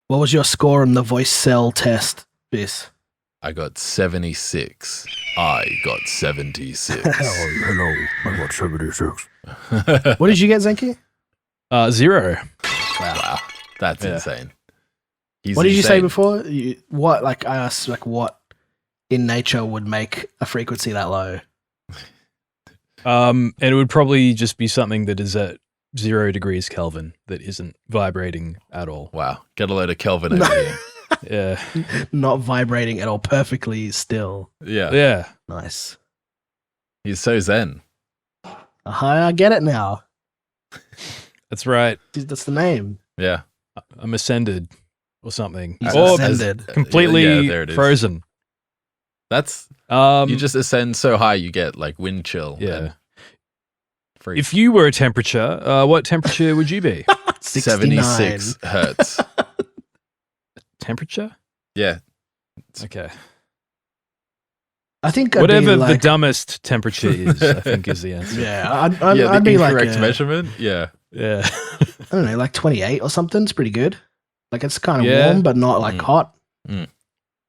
What was your score on the voice cell test, Bis? I got 76. I got 76. Hello. I got 76. What did you get, Zenki? 0. Wow. That's insane. He's What did you say insane. before? I asked, what in nature would make a frequency that low? And it would probably just be something that is at 0 degrees Kelvin that isn't vibrating at all. Wow. Get a load of Kelvin over here. Yeah. Not vibrating at all, perfectly still. Yeah. Yeah. Nice. He's so zen. I get it now. That's right. That's the name. Yeah. I'm ascended or something. He's Or ascended. completely Yeah, there it is. frozen. That's you just ascend so high you get like wind chill. Yeah. and freeze. If you were a temperature, what temperature would you be? 76 hertz. Temperature? Yeah. Okay. I think Whatever I'd be the dumbest temperature is, I think is the answer. Yeah, Yeah, the I'd be like incorrect measurement. Yeah. Yeah. I don't know, like 28 or something. It's pretty good. Like it's kind of Yeah. warm, but not like hot.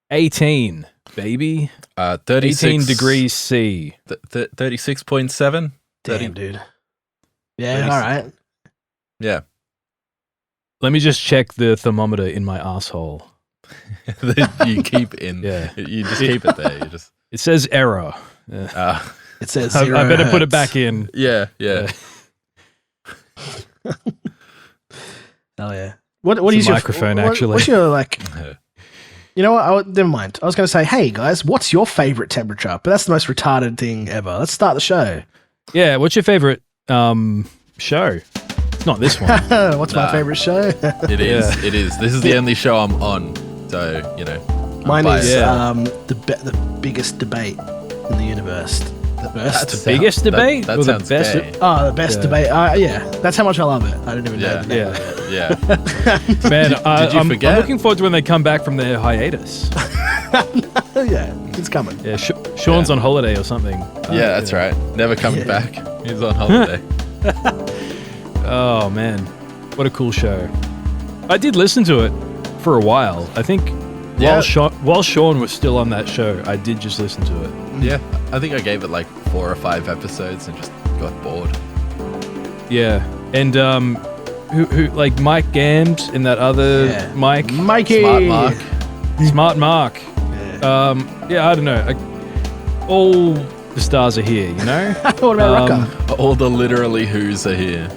18, baby. 36 18 degrees C. 36.7. Damn, dude. Yeah, 36. all right. Yeah. Let me just check the thermometer in my asshole. That you keep in. Yeah. You just keep it there. You just. It says error. Yeah. It says I 0 better put it hertz. back in. Yeah. Hell yeah. What It's is a your microphone, what- actually. What's your like? You know what? Never mind. I was going to say, hey guys, what's your favorite temperature? But that's the most retarded thing ever. Let's start the show. Yeah. What's your favorite show? Not this one. What's my favorite show? It is. Yeah. It is. This is the only show I'm on. So, you know. Mine is Yeah. the biggest debate in the universe. The best. The biggest debate That or the sounds best? gay. Oh, the best Yeah. debate. Yeah, that's how much I love it. I didn't even know. Yeah. the name. Yeah. Man, Did you I'm forget? looking forward to when they come back from their hiatus. Yeah, it's coming. Yeah, Sean's on holiday or something. Yeah, that's right. Never coming Yeah. back. He's on holiday. Oh man, what a cool show! I did listen to it for a while. I think Yeah. while Sean was still on that show, I did just listen to it. Yeah. I think I gave it like 4 or 5 episodes and just got bored. Yeah, and who like Mike Gams and that other Yeah. Mike Mikey. Smart Mark. Yeah. Yeah, I don't know. All the stars are here, you know. What about Rucker? All the literally who's are here.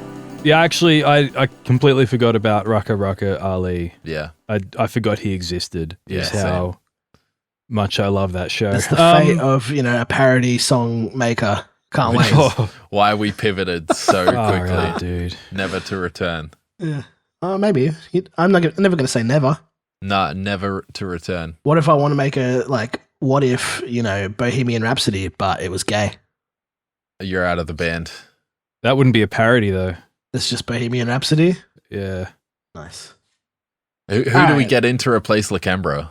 Yeah, actually, I completely forgot about Rucker Ali. Yeah. I forgot he existed. Yeah, Is how much I love that show. It's the fate of a parody song maker. Can't wait. Why we pivoted so quickly. Alright, dude. Never to return. Yeah. Maybe. I'm never going to say never. Nah, never to return. What if I want to make what if, Bohemian Rhapsody, but it was gay? You're out of the band. That wouldn't be a parody though. It's just Bohemian Rhapsody? Yeah. Nice. Who do we Alright. get in to replace Lakembra?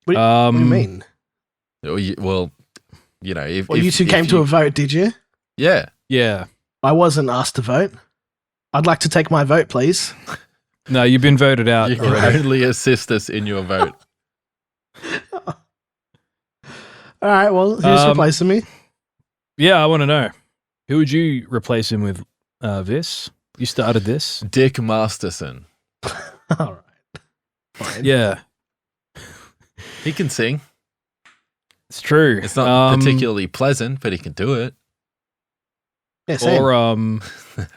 What do you mean? Well, if Well, you two came to a vote, did you? Yeah. Yeah. I wasn't asked to vote. I'd like to take my vote, please. No, you've been voted out You can already. only assist us in your vote. All right, well, who's replacing me? Yeah, I want to know. Who would you replace him with, Vis? You started this? Dick Masterson. All right. Fine. Yeah. He can sing. It's true. It's not particularly pleasant, but he can do it. Yeah, same. Or,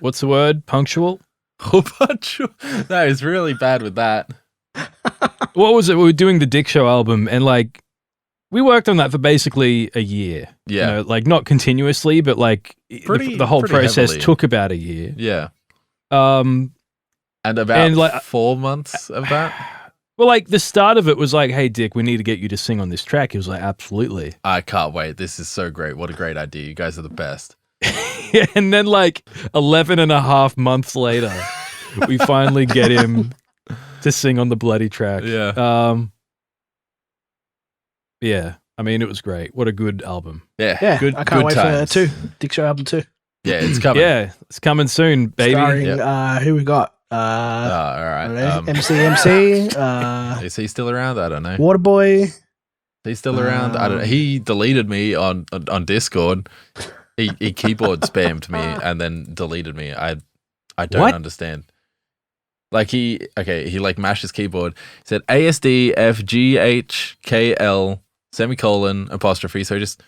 what's the word? Punctual? That is really bad with that. What was it? We were doing the Dick Show album and we worked on that for basically a year. Yeah. Not continuously, but the whole pretty process heavily. took about a year. Yeah. Um, And about And, 4 months of that. well, the start of it was hey, Dick, we need to get you to sing on this track. He was like, absolutely. I can't wait. This is so great. What a great idea. You guys are the best. And then 11 and a half months later, we finally get him to sing on the bloody track. Yeah. Yeah. I mean, it was great. What a good album. Yeah. Yeah, Good, I can't good wait times. for 2. Dick Show album 2. Yeah, it's coming. Yeah, it's coming soon, baby. Starring, who we got? All right. MC, Is he still around? I don't know. Waterboy. He's still around. I don't know. He deleted me on Discord. He keyboard spammed me and then deleted me. I don't understand. Like he like mashed his keyboard. He said ASDFGHKL semicolon apostrophe. So just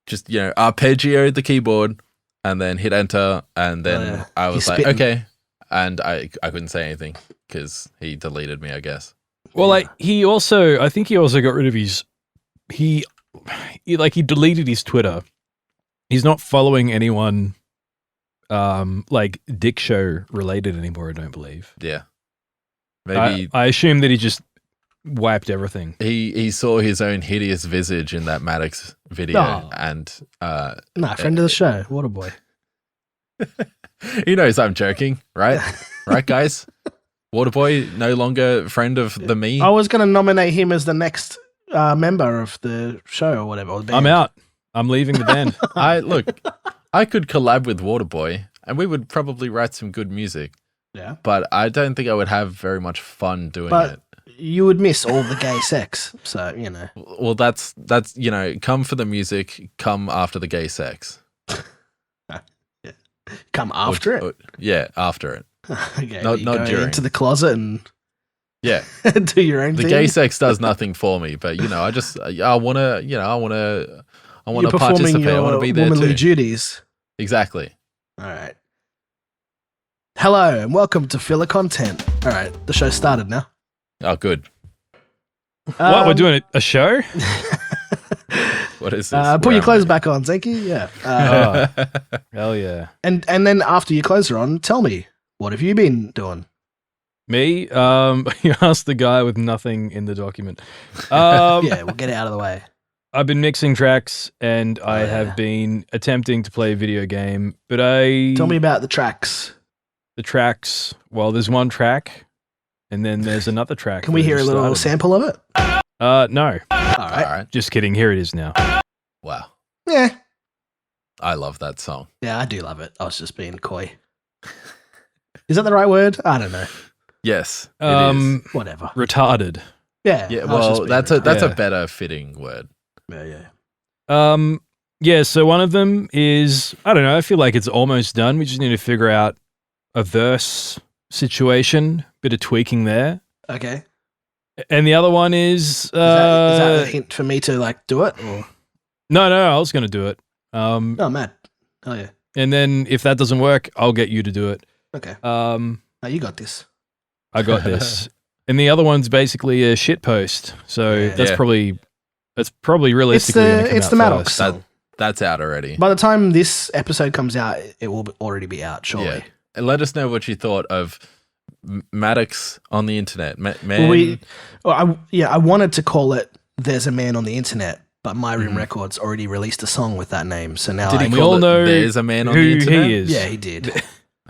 arpeggioed the keyboard and then hit enter, and then I was like, okay, and I couldn't say anything because he deleted me, I guess. Well, like I think he also got rid of his. He deleted his Twitter. He's not following anyone, like Dick Show related anymore. I don't believe. Yeah, maybe I assume that he just wiped everything. He saw his own hideous visage in that Maddox video, and friend of the show, Waterboy. He knows I'm joking, right? Right, guys. Waterboy no longer friend of the me. I was going to nominate him as the next member of the show or whatever. Or the band. I'm out. I'm leaving the band. I could collab with Waterboy, and we would probably write some good music. Yeah, but I don't think I would have very much fun doing it. You would miss all the gay sex, so Well, that's come for the music, come after the gay sex. Come after it. Yeah, after it. Okay, not go during. into the closet and yeah, do your own the thing. gay sex does nothing for me, but I want to participate. I want to be there womanly too. duties. Exactly. All right. Hello and welcome to Filler Content. All right, the show started now. Oh, good. What, we're doing a show? What is this? Put your clothes back on, Zenki. Yeah. Hell yeah. And then after your clothes are on, tell me, what have you been doing? Me? You asked the guy with nothing in the document. Yeah, we'll get it out of the way. I've been mixing tracks, and I have been attempting to play a video game, but Tell me about the tracks. The tracks, well, there's one track, and then there's another track. Can we hear a little sample of it? No. All right. Just kidding. Here it is now. Wow. Yeah. I love that song. Yeah, I do love it. I was just being coy. Is that the right word? I don't know. Yes, it is. Whatever. Retarded. Yeah. Yeah. Well, that's a better fitting word. Yeah. Yeah. So one of them is, I don't know. I feel like it's almost done. We just need to figure out a verse situation, bit of tweaking there. Okay. And the other one is that a hint for me to do it? Or? No, I was going to do it. Oh, man. Oh, yeah. And then if that doesn't work, I'll get you to do it. Okay. No, you got this. I got this. And the other one's basically a shit post. So that's probably realistically it's the Maddox. That's out already. By the time this episode comes out, it will already be out, surely. Yeah. And let us know what you thought of Maddox on the internet. I wanted to call it "There's a Man on the Internet," but My Room Records already released a song with that name. So now we all know "There's a Man on the Internet." He is. Yeah, he did.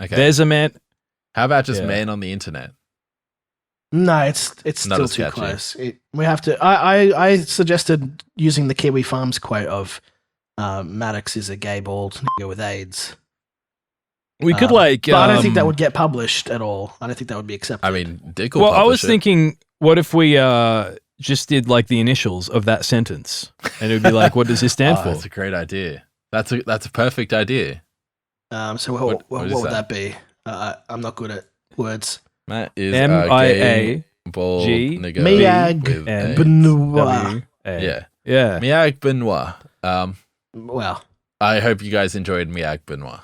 Okay. There's a man. How about just "Man on the Internet"? No, it's still too close. We have to. I suggested using the Kiwi Farms quote of Maddox is a gay bald nigger with AIDS. We could but I don't think that would get published at all. I don't think that would be accepted. I mean, Dick will publish I was it. thinking, what if we just did the initials of that sentence, and it would be like, what does this stand for? That's a great idea. That's a perfect idea. So what would that be? I'm not good at words. Matt is MIA bald G nigger Miag with AIDS. Benoit. Yeah. Miag Benoit. Well, I hope you guys enjoyed Miag Benoit.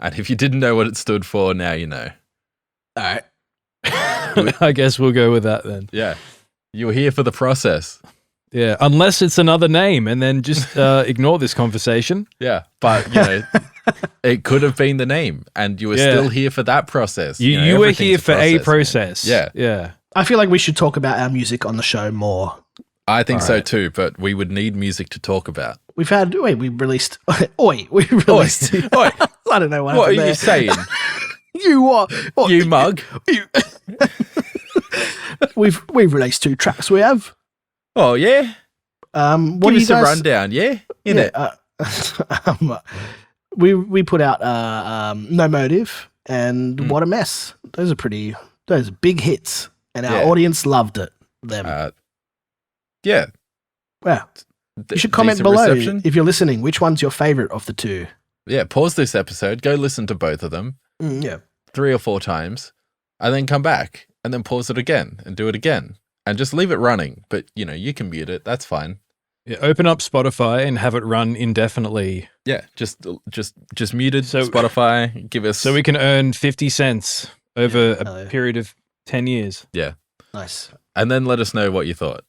And if you didn't know what it stood for, now you know. All right. I guess we'll go with that then. Yeah. You were here for the process. Yeah, unless it's another name, and then just ignore this conversation. Yeah, but it could have been the name, and you were still here for that process. You were here for a process. Yeah. I feel like we should talk about our music on the show more. I think so too, but we would need music to talk about. We released. I don't know what are there. you saying? You what? You mug. We've released 2 tracks. We have. Oh yeah. What Give do us you guys? a rundown, yeah. We put out No Motive, and What a Mess. Those are big hits, and our audience loved them. Yeah. Wow. You should comment below if you're listening. Which one's your favorite of the two? Yeah, pause this episode, go listen to both of them. 3 or 4 times, and then come back, and then pause it again, and do it again, and just leave it running. But, you can mute it. That's fine. Yeah, open up Spotify and have it run indefinitely. Yeah, just muted Spotify. Give us... So we can earn 50 cents over a period of 10 years. Yeah. Nice. And then let us know what you thought.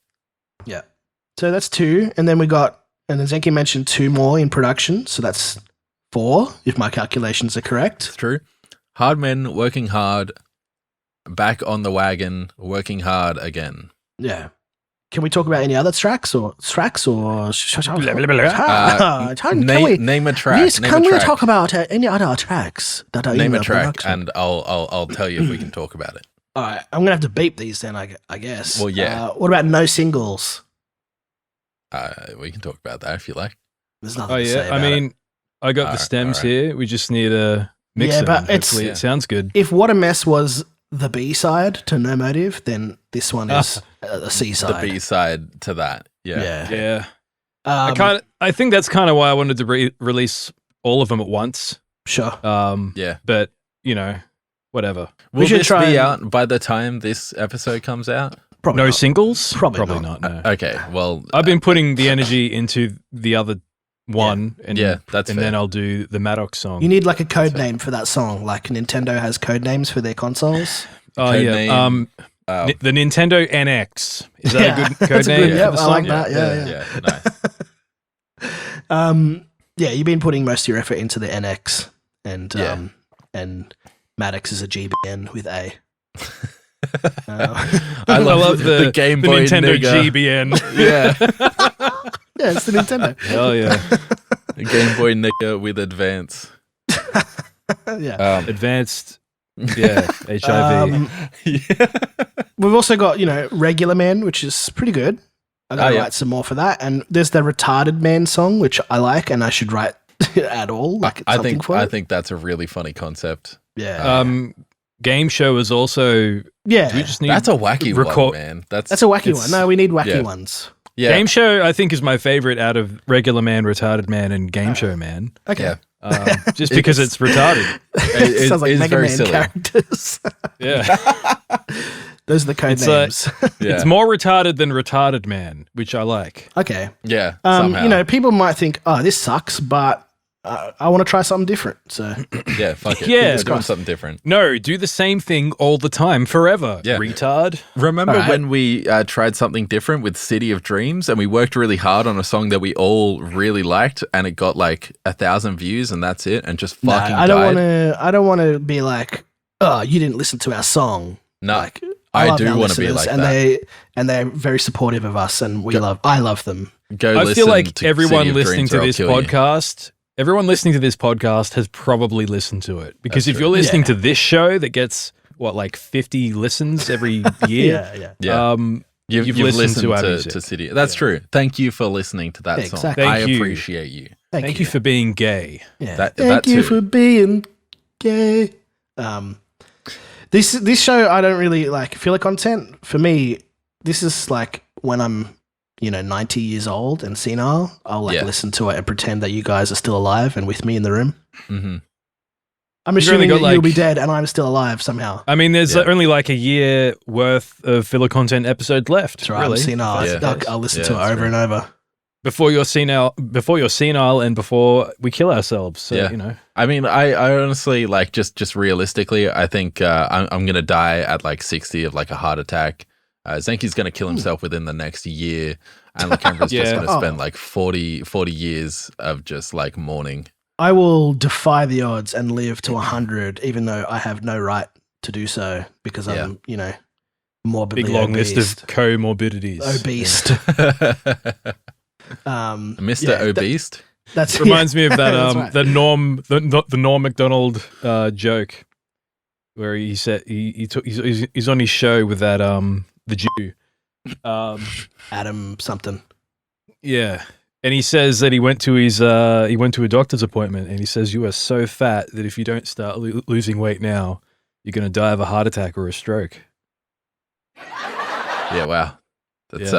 Yeah. So that's 2, and then and then Zenki mentioned 2 more in production, so that's 4, if my calculations are correct. It's true. Hard Men, Working Hard, Back on the Wagon, Working Hard Again. Yeah. Can we talk about any other tracks or name a track. Yes, can we talk about any other tracks that are name in a track, production? and I'll tell you if we can talk about it. All right, I'm gonna have to beep these then, I guess. Well, yeah. What about no singles? We can talk about that if you like. There's nothing to say about it. I got the stems here. We just need a mix them. But Hopefully it sounds good. If What a Mess was the B-side to No Motive, then this one is the C-side. The B-side to that. Yeah. I think that's kind of why I wanted to release all of them at once. Sure. Yeah. But, whatever. Will this be out by the time this episode comes out? Probably no not. Singles? Probably not. No. Okay, well... I've been putting the energy into the other one, and that's fair. Then I'll do the Maddox song. You need like a code name for that song, like Nintendo has code names for their consoles. Oh, yeah. The Nintendo NX. Is that a good code name? Yeah, for the I song? like that. Nice. You've been putting most of your effort into the NX, and Maddox is a GBN with A. I love the Game Boy Nintendo nigga. GBN. Yeah, it's the Nintendo. Hell yeah. The Game Boy nigga with advance. Advanced, HIV. We've also got, Regular Man, which is pretty good. I gotta write some more for that. And there's the Retarded Man song, which I like, and I should write at all. I think that's a really funny concept. Yeah. Game show is also. Yeah. We just need that's a wacky one, man. That's a wacky one. No, we need wacky ones. Yeah. Game show, I think, is my favorite out of Regular Man, Retarded Man, and Game Show Man. Okay. Just because it's retarded. It sounds like Mega Man silly. characters. Yeah. Those are the code names. It's more retarded than Retarded Man, which I like. Okay. Yeah. Somehow. People might think, this sucks, but I want to try something different. So yeah, fuck it. Yeah. We're doing something different. No, do the same thing all the time, forever. Yeah. Retard. Remember when we tried something different with City of Dreams, and we worked really hard on a song that we all really liked, and it got like 1,000 views, and that's it, and just fucking I don't want to be like, you didn't listen to our song. No, like, I do want to be like that. And they're very supportive of us, and I love them. I feel like everyone listening to this podcast. Everyone listening to this podcast has probably listened to it, because if you're listening to this show that gets 50 listens every year, you've listened to our music. To City. That's true. Thank you for listening to that song. Exactly. I appreciate you. Thank you for being gay. Yeah. Thank you for being gay. This show, I don't really like filler content. For me, this is like when I'm 90 years old and senile, I'll listen to it and pretend that you guys are still alive and with me in the room. Mm-hmm. I'm assuming that you'll be dead and I'm still alive somehow. I mean, there's only like a year worth of filler content episodes left. That's right. Really. I'm senile. I'll listen to it over and over. Before you're senile, and before we kill ourselves. So, I mean, I honestly, like, just realistically, I think I'm going to die at like 60 of like a heart attack. Zenki's going to kill himself within the next year, and Lakembra's just going to spend like 40 years of just like mourning. I will defy the odds and live to 100, even though I have no right to do so, because I'm, morbidly big long obese. list of comorbidities. Obese. Mr. Obese. That reminds me of that right. the Norm Macdonald joke, where he said he's on his show with that the Jew, Adam something. Yeah, And he says that he went to a doctor's appointment, and he says you are so fat that if you don't start losing weight now, you're going to die of a heart attack or a stroke. Yeah, wow. That's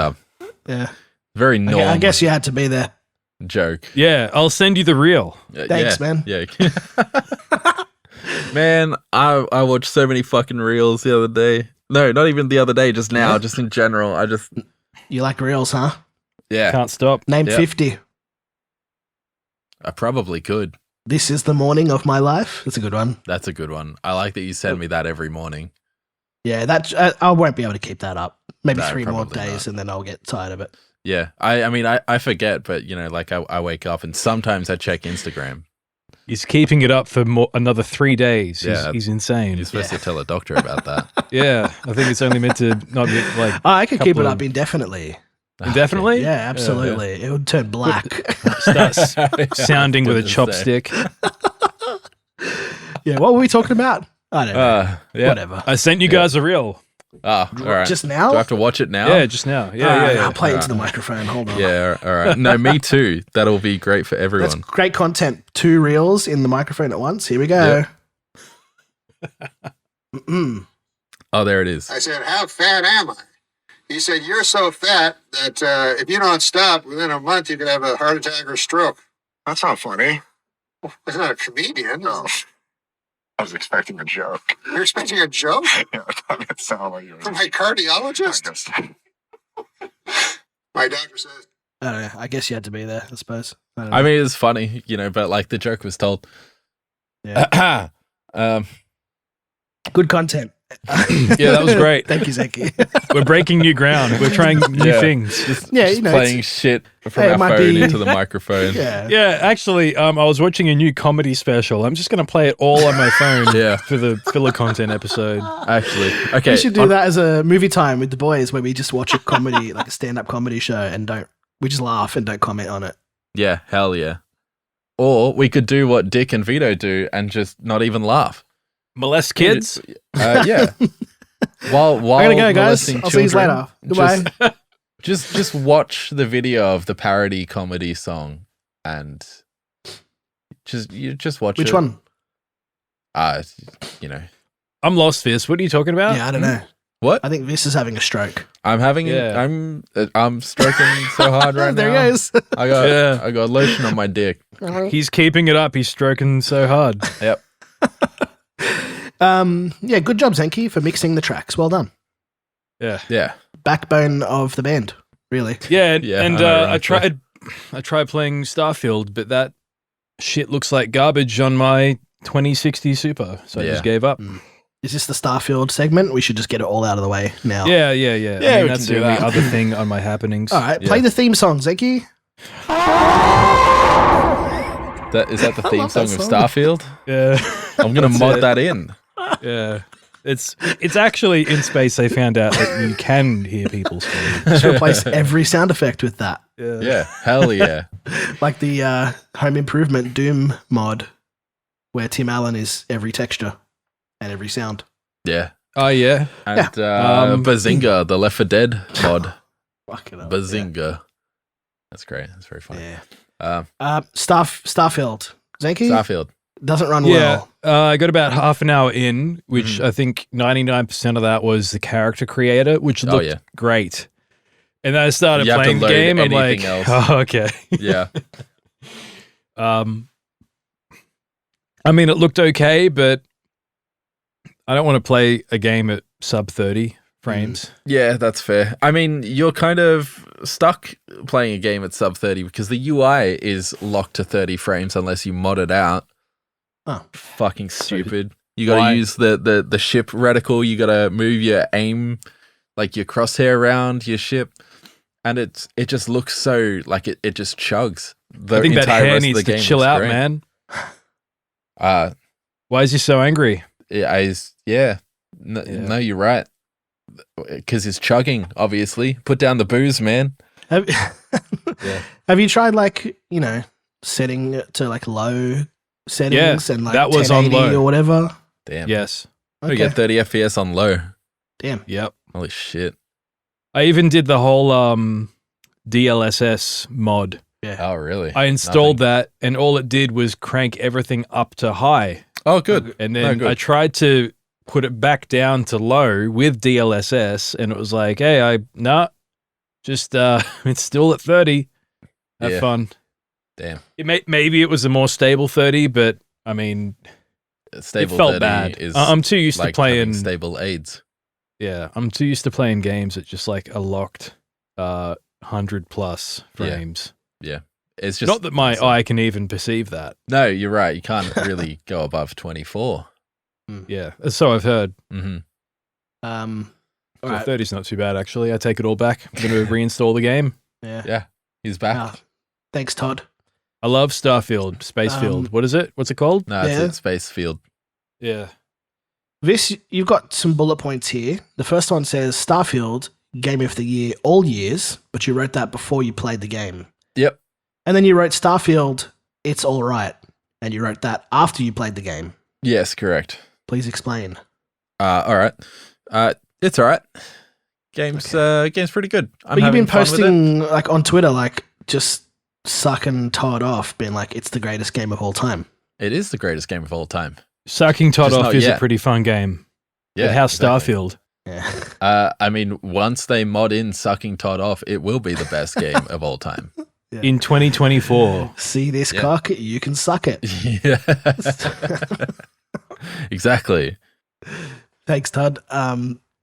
yeah. very normal. I guess you had to be there. Joke. Yeah, I'll send you the reel. Thanks, man. Yeah. Man, I watched so many fucking reels the other day. No, not even the other day, just now, just in general. You like reels, huh? Yeah. Can't stop. Name 50. I probably could. This is the morning of my life. That's a good one. That's a good one. I like that you send me that every morning. Yeah, I won't be able to keep that up. Maybe No, 3 more probably days not. and then I'll get tired of it. Yeah. I mean, I forget, but, like, I wake up and sometimes I check Instagram. He's keeping it up for another 3 days. Yeah. He's insane. You're supposed to tell a doctor about that. Yeah, I think it's only meant to not be like. I could keep it couple up indefinitely. Indefinitely? Yeah, absolutely. It would turn black. Starts sounding with a chopstick. Yeah, what were we talking about? I don't know. Yeah. Whatever. I sent you guys a reel. Oh, all right. Just now? Do I have to watch it now? Yeah, just now. Yeah. I'll play into the microphone. Hold on. Yeah, all right. No, me too. That'll be great for everyone. That's great content. 2 reels in the microphone at once. Here we go. Oh, there it is. I said, how fat am I? He said, you're so fat that if you don't stop, within a month you could have a heart attack or stroke. That's not funny. It's not a comedian. No. I was expecting a joke. You're expecting a joke? Yeah, I thought it sounded like you were. From my cardiologist? My doctor says. I don't know. I guess you had to be there, I suppose. I mean, it's funny, but like the joke was told. Yeah. Good content. Yeah, that was great. Thank you, Zenki. We're breaking new ground. We're trying new things. Just you know, playing shit from it our might phone be- into the microphone. Yeah. Yeah, actually, I was watching a new comedy special. I'm just going to play it all on my phone Yeah. for the filler content episode. Actually, okay. We should do that as a movie time with the boys where we just watch a comedy, like a stand-up comedy show and we just laugh and don't comment on it. Yeah, hell yeah. Or we could do what Dick and Vito do and just not even laugh. Molest kids? Yeah. While I'm gonna go, guys. molesting I'll see you children, later. Goodbye. Just watch the video of the parody comedy song and just watch it. Which one? I'm lost, Fierce. What are you talking about? Yeah, I don't know. What? I think Vis is having a stroke. I'm having Yeah. I'm stroking so hard right there now. he goes. I got Yeah. I got lotion on my dick. He's keeping it up. He's stroking so hard. Yep. Yeah, good job, Zenki, for mixing the tracks. Well done. Yeah. Yeah. Backbone of the band, really. Yeah, Yeah, and I I tried playing Starfield, but that shit looks like garbage on my 2060 Super, so I Yeah. just gave up. Is this the Starfield segment? We should just get it all out of the way now. Yeah. Yeah, I we mean, can that's do the only that. other thing on my happenings. All right, Yeah. play the theme song, Zenki. Is that the theme love song that of song. Starfield? Yeah, I'm gonna That's mod it. that in. yeah. It's actually in space. They found out that you can hear people scream. Just replace every sound effect with that. Yeah, hell yeah. Like the Home Improvement Doom mod, where Tim Allen is every texture and every sound. Yeah. Oh yeah. And Bazinga, the Left 4 Dead mod. Fucking hell, Bazinga. That's great. That's very funny. Yeah. Starfield. Zenki Starfield. doesn't run Yeah, well. I got about half an hour in, which I think 99% of that was the character creator, which looked yeah. great. And then I started You have to playing the load game. I'm like, anything else. oh, okay. Yeah. I mean, it looked okay, but I don't want to play a game at sub 30 frames. Yeah, that's fair. I mean, you're kind of stuck playing a game at sub 30 because the UI is locked to 30 frames unless you mod it out. Oh. Fucking stupid. You got Why? to use the ship reticle. You got to move your aim, like your crosshair around your ship. And it just looks so like it just chugs. The I think that entire hair rest of needs the to game chill looks out, great. man. Why is he so angry? No, you're right. Because it's chugging, obviously. Put down the booze, man. Have, Yeah. have you tried setting it to like low settings and like that was on 1080 low. or whatever? Damn. Yes. You get 30 FPS on low. Damn. Yep. Holy shit. I even did the whole DLSS mod Yeah. Oh, really? I installed that, and all it did was crank everything up to high. Oh, good. And then good. I tried to put it back down to low with DLSS, and it was like, hey, just it's still at 30. Have fun. Damn. Maybe it was a more stable 30, but I mean, Stable it felt 30 bad. is I'm too used like to playing having stable AIDS. Yeah, I'm too used to playing games at just like a locked 100 plus frames. Yeah. It's just not that my eye can even perceive that. No, you're right. You can't really go above 24. Yeah, so I've heard. Mm-hmm. All right. 30's not too bad, actually. I take it all back. I'm going to reinstall the game. Yeah, he's back. Thanks, Todd. I love Starfield, Spacefield. What is it? What's it called? No, it's Spacefield. Yeah. This, you've got some bullet points here. The first one says Starfield, Game of the Year, all years, but you wrote that before you played the game. Yep. And then you wrote Starfield, it's all right, and you wrote that after you played the game. Yes, correct. Please explain. All right. It's all right. Game's pretty good. But you've been posting like on Twitter, like just sucking Todd off, being like, it's the greatest game of all time. It is the greatest game of all time. Sucking Todd Just off not is yet. a pretty fun game. Yeah, But how exactly. Starfield? Yeah. I mean, once they mod in sucking Todd off, it will be the best game of all time. In 2024. See this cock? You can suck it. Yeah. Exactly. Thanks, Todd.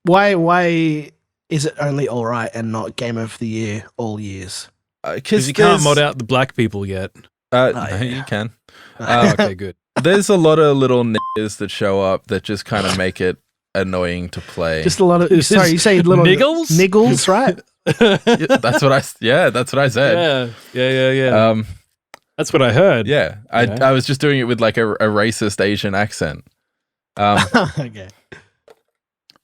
Why is it only all right and not Game of the Year all years? Because you can't mod out the black people yet. No, you can. Okay, good. There's a lot of little niggas that show up that just kind of make it annoying to play. Just a lot of. Sorry, you say little niggles? Niggles, right? That's what I said. Yeah. That's what I heard. Yeah. I was just doing it with like a racist Asian accent. Okay.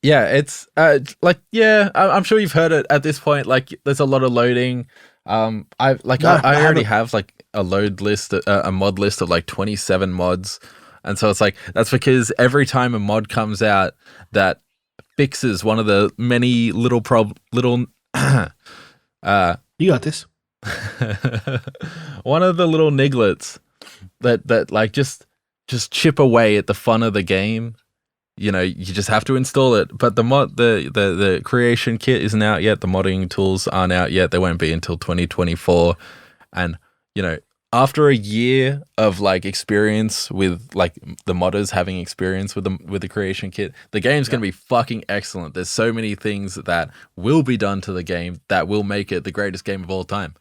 Yeah, it's I'm sure you've heard it at this point. Like, there's a lot of loading. I already have like a mod list of like 27 mods, and so it's like that's because every time a mod comes out that fixes one of the many little You got this. one of the little nigglets that like just chip away at the fun of the game. You know, you just have to install it. But the creation kit isn't out yet. The modding tools aren't out yet. They won't be until 2024. And, you know, after a year of like experience with like the modders having experience with the creation kit, the game's going to be fucking excellent. There's so many things that will be done to the game that will make it the greatest game of all time.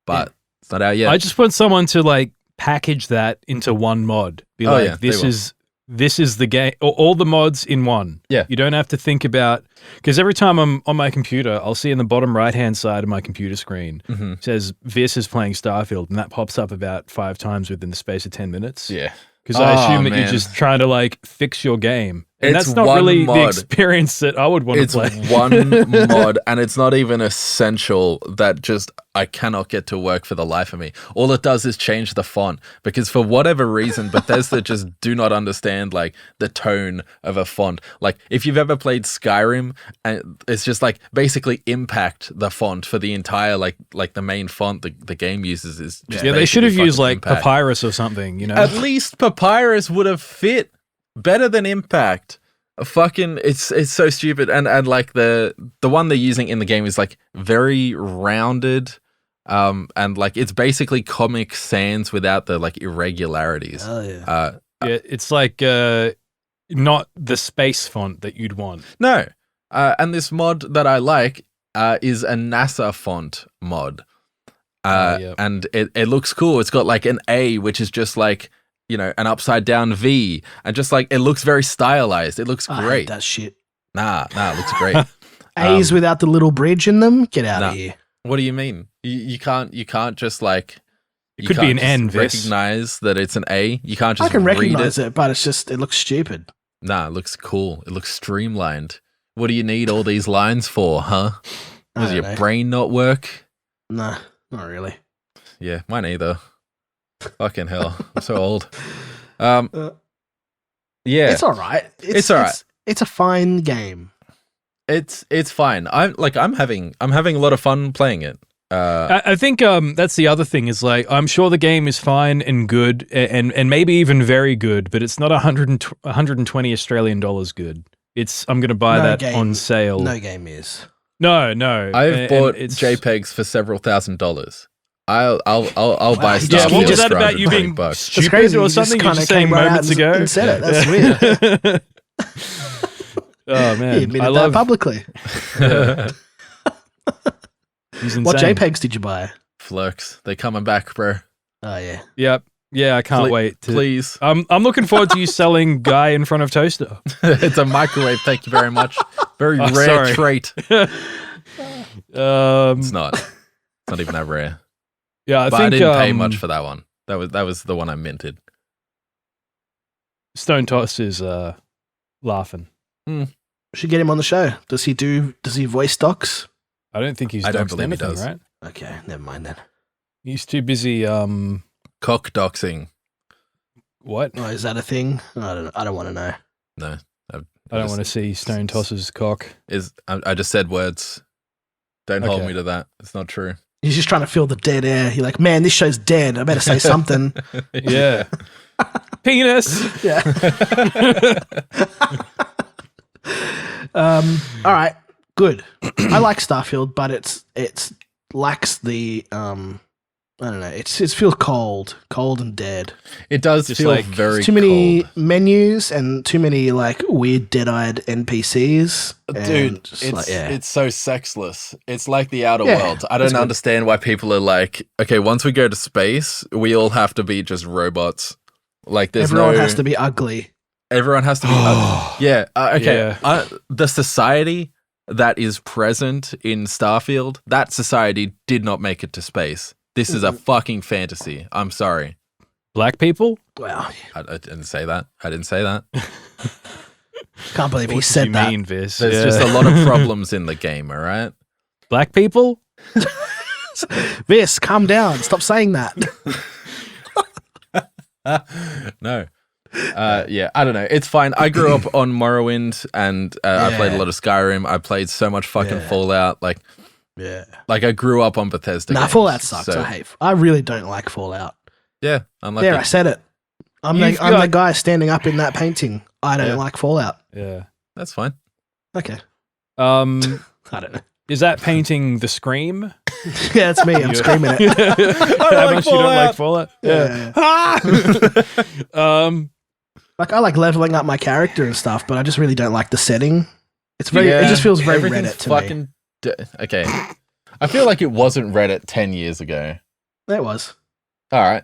But it's not out yet. I just want someone to like package that into one mod. Be like, this is the game, all the mods in one. Yeah. You don't have to think about, because every time I'm on my computer, I'll see in the bottom right-hand side of my computer screen, it says, Vis is playing Starfield, and that pops up about 5 times within the space of 10 minutes. Yeah. Because I assume that you're just trying to like fix your game. And It's that's not one really mod. the experience that I would want to play. It's one mod, and it's not even essential that just I cannot get to work for the life of me. All it does is change the font, because for whatever reason, Bethesda just do not understand like the tone of a font. Like if you've ever played Skyrim, and it's just like basically Impact the font for the entire like the main font the game uses is just They should have basically used fucking like Impact. Papyrus or something, you know? At least Papyrus would have fit better than Impact. Fucking, it's so stupid, and like the one they're using in the game is like very rounded, and like it's basically Comic Sans without the like irregularities. Oh yeah. It's like not the space font that you'd want. No, and this mod that I like is a NASA font mod, and it looks cool. It's got like an A, which is just like, you know, an upside down V, and just like it looks very stylized. It looks I hate great. that shit. Nah, it looks great. A's without the little bridge in them. Get out of here. What do you mean? You can't just like It could be an N, Vis. recognize that it's an A. You can't just I can read recognize it, but it looks stupid. Nah, it looks cool. It looks streamlined. What do you need all these lines for, huh? Does your brain not work? Nah, not really. Yeah, mine either. Fucking hell. I'm so old. Yeah. It's all right. It's all right. It's a fine game. It's fine. I'm having a lot of fun playing it. I think that's the other thing is like I'm sure the game is fine and good and maybe even very good, but it's not 120 Australian dollars good. I'm going to buy that on sale. No game is. No. I've bought JPEGs for several $1,000s. I'll buy stuff. Yeah, what was for that about you being $120? stupid crazy. or something? You were just saying moments ago. And said it. That's weird. Oh man, He admitted that publicly. Yeah. What JPEGs did you buy? Flux. They're coming back, bro. Oh yeah. Yep. Yeah, I can't wait. Please. I'm looking forward to you selling Guy in front of Toaster. It's a microwave. Thank you very much. Very rare trait. It's not. It's not even that rare. Yeah, I didn't pay much for that one. That was the one I minted. Stone Toss is laughing. We should get him on the show. Does he voice docs? I don't think he's I don't doxed believe he anything, does. right? Okay, never mind then. He's too busy Cock doxing. what? Oh, is that a thing? I don't want to know. No. I don't want to see Stone Toss's cock. I just said words. Don't hold Okay. me to that. It's not true. He's just trying to fill the dead air. You're like, man, this show's dead. I better say something. Yeah. Penis. Yeah. All right. Good. I like Starfield, but it's lacks the I don't know. It feels cold and dead. It does Just feel like, very Too many cold. menus and too many like weird dead-eyed NPCs. Dude, and just it's so sexless. It's like the outer Yeah, world. I that's don't good. understand why people are like, okay, once we go to space, we all have to be just robots. Like there's everyone has to be ugly. Everyone has to be. Yeah. Okay. Yeah. The society that is present in Starfield, that society did not make it to space. This is a fucking fantasy. I'm sorry. Black people? Well, I didn't say that. I didn't say that. can't believe he What said do you that. mean, Viz? There's Yeah. just a lot of problems in the game, all right? Black people? Vis, calm down. Stop saying that. No. Yeah, I don't know. It's fine. I grew up on Morrowind and I played a lot of Skyrim. I played so much fucking Fallout. Yeah. Like I grew up on Bethesda Nah, games, Fallout sucks. so- I really don't like Fallout. Yeah, I'm like There, I said it. I'm You've the got- guy standing up in that painting. I don't like Fallout. Yeah. that's fine. Okay. I I don't know. Is that painting the Scream? Yeah, it's me. I'm screaming it. How much you don't like Fallout? Yeah. Like I like leveling up my character and stuff, but I just really don't like the setting. It's very. It just feels very Everything's Reddit to me. Okay. I feel like it wasn't Reddit 10 years ago. It was. All right.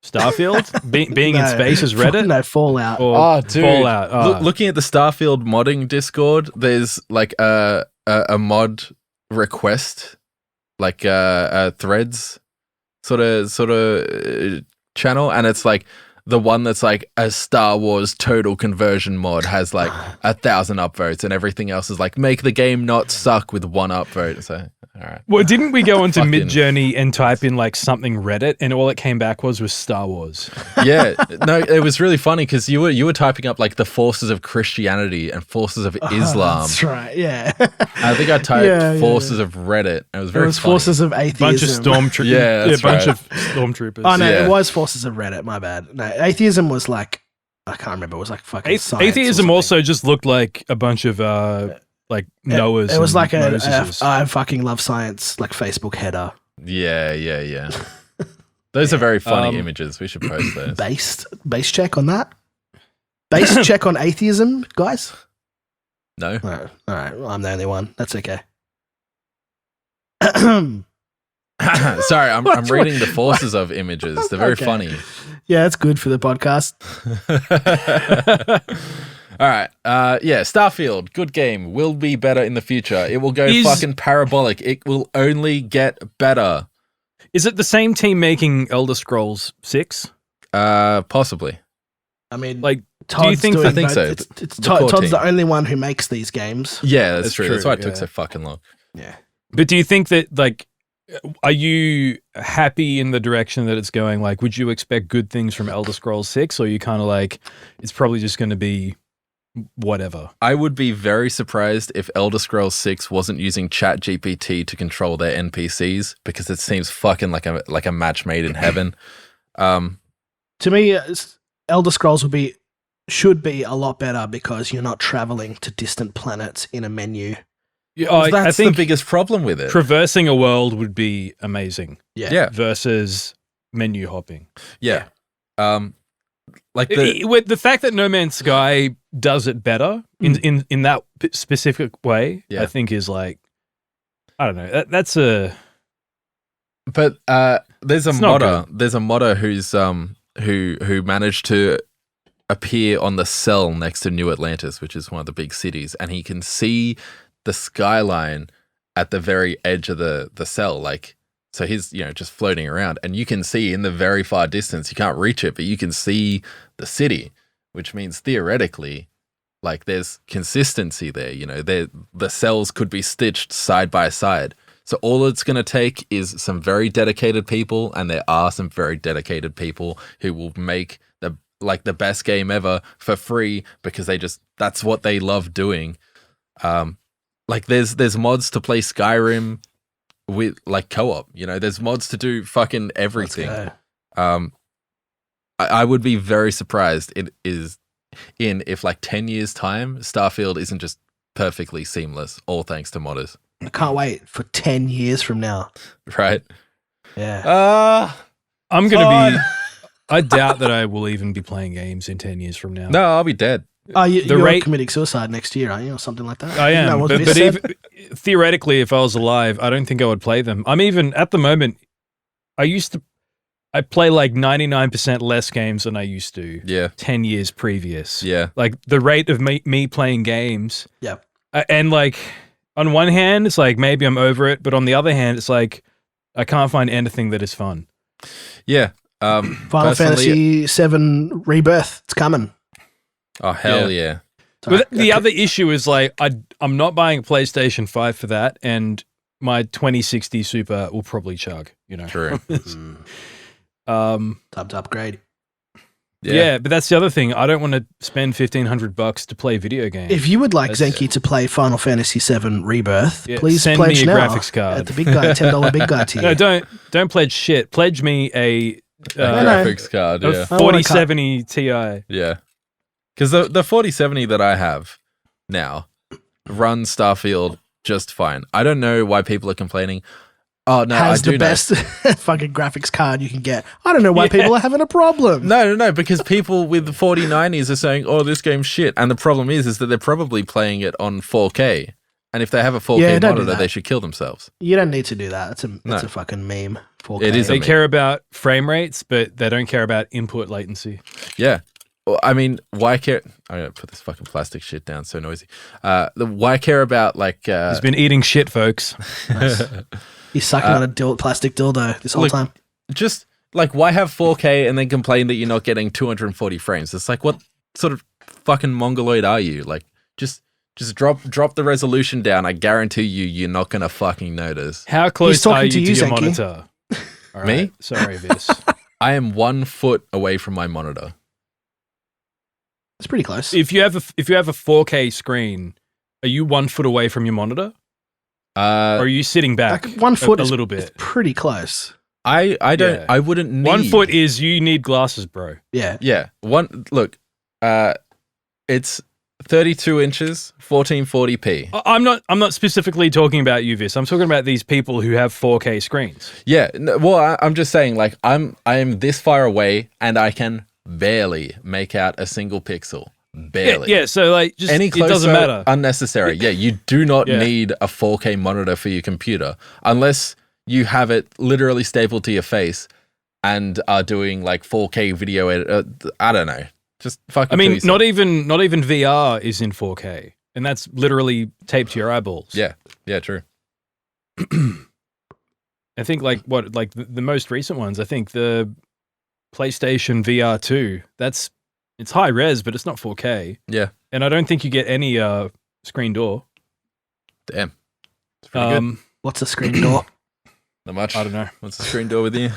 Starfield? Being in No. space is Reddit? No, Fallout. Or Oh, dude. Fallout? Oh. Looking at the Starfield modding Discord, there's like a mod request, like threads sort of channel, and it's like the one that's like a Star Wars total conversion mod has like 1,000 upvotes, and everything else is like make the game not suck with 1 upvote. So all right. Well, didn't we go onto Fucking- Midjourney and type in like something Reddit, and all it came back was Star Wars? Yeah, no, it was really funny because you were typing up like the forces of Christianity and forces of Islam. That's right. Yeah. I think I typed Yeah, forces of Reddit. It was very It was funny. forces of atheism. Bunch of stormtroopers. Yeah, that's bunch right. of stormtroopers. Oh no, Yeah. it was forces of Reddit. My bad. No, atheism was like I can't remember. It was like fucking science or Atheism something. also just looked like a bunch of like Noahs. It was and like Moseses. I fucking love science like Facebook header. Yeah. Those are very funny Um, images. We should post those. Base check on that. Base check on atheism, guys. No. All right. Well, I'm the only one. That's okay. Sorry, I'm What's reading the forces of images. They're very Okay. funny. Yeah, it's good for the podcast. All right. Yeah, Starfield, good game. Will be better in the future. It will go Is- fucking parabolic. It will only get better. Is it the same team making Elder Scrolls 6? Possibly. I mean, Like, Todd's do you think doing I think both- so. It's The core Todd's team. the only one who makes these games. Yeah, that's That's true. That's true, why it took yeah. so fucking long. Yeah. But do you think that, like, are you happy in the direction that it's going? Like, would you expect good things from Elder Scrolls 6? Or are you kind of like, it's probably just going to be whatever. I would be very surprised if Elder Scrolls 6 wasn't using ChatGPT to control their NPCs, because it seems fucking like a match made in heaven. To me, Elder Scrolls should be a lot better because you're not traveling to distant planets in a menu. Yeah, That's I think the biggest problem with it. traversing a world would be amazing. Yeah. Versus menu hopping. Yeah. Like With the fact that No Man's Sky does it better in that specific way, I think is like, I don't know. That's a. But there's a It's not modder. There's a modder who's who managed to appear on the cell next to New Atlantis, which is one of the big cities, and he can see the skyline at the very edge of the cell. Like, so he's just floating around, and you can see in the very far distance. You can't reach it, but you can see the city, which means theoretically, like, there's consistency there. The cells could be stitched side by side. So all it's going to take is some very dedicated people, and there are some very dedicated people who will make the best game ever for free because that's what they love doing. Like there's mods to play Skyrim with like co-op, there's mods to do fucking everything. I would be very surprised if like 10 years time, Starfield isn't just perfectly seamless, all thanks to modders. I can't wait for 10 years from now. Right? Yeah. I'm going to be... I doubt that I will even be playing games in 10 years from now. No, I'll be dead. You're committing suicide next year, aren't you? Or something like that? I am. But even, theoretically, if I was alive, I don't think I would play them. I'm even, at the moment, I play like 99% less games than I used to 10 years previous. Yeah. Like the rate of me playing games. Yeah. And like, on one hand, it's like maybe I'm over it. But on the other hand, it's like I can't find anything that is fun. Yeah. Final Fantasy VII Rebirth, it's coming. Oh, hell yeah. But the other issue is like I'm not buying a PlayStation 5 for that, and my 2060 Super will probably chug, True. Time to upgrade. Yeah, but that's the other thing. I don't want to spend $1,500 to play video games. If you would like Zenki to play Final Fantasy VII Rebirth, please send pledge me a now graphics card at the big guy, $10 big guy tier. No, don't pledge shit. Pledge me a graphics card, a 4070 Ti. Yeah. Because the 4070 that I have now runs Starfield just fine. I don't know why people are complaining. Oh, no, has I do the best fucking graphics card you can get. I don't know why people are having a problem. No, because people with the 4090s are saying, oh, this game's shit. And the problem is that they're probably playing it on 4K. And if they have a 4K monitor, they should kill themselves. You don't need to do that. It's a fucking meme. 4K. It is They care about frame rates, but they don't care about input latency. Yeah. Well, I mean, why care? I'm going to put this fucking plastic shit down, so noisy. Why care about, like... He's been eating shit, folks. Nice. He's sucking on a plastic dildo this whole time. Just, like, why have 4K and then complain that you're not getting 240 frames? It's like, what sort of fucking mongoloid are you? Like, just drop the resolution down. I guarantee you're not going to fucking notice. How close are you to your Zenki. monitor? All Me? Right. Sorry, Vis. I am 1 foot away from my monitor. It's pretty close. If you have a 4K screen, are you 1 foot away from your monitor? Or are you sitting back like 1 foot a is little bit? It's pretty close. I don't. Yeah. I wouldn't need 1 foot is you need glasses, bro. Yeah. Yeah. It's 32 inches, 1440p. I'm not specifically talking about you, Vis. I'm talking about these people who have 4K screens. Yeah. Well, I'm just saying, like, I am this far away and I can barely make out a single pixel. Barely. Yeah, so like just Any closer, it doesn't matter. Unnecessary. Yeah, you do not need a 4K monitor for your computer unless you have it literally stapled to your face and are doing like 4K video edit. I don't know. Just fucking. I mean, not even VR is in 4K, and that's literally taped to your eyeballs. Yeah. Yeah. True. I think the most recent ones. I think the PlayStation VR 2. It's high res, but it's not 4K. Yeah. And I don't think you get any screen door. Damn. It's pretty good. What's a screen door? Not much. I don't know. What's the screen door with you?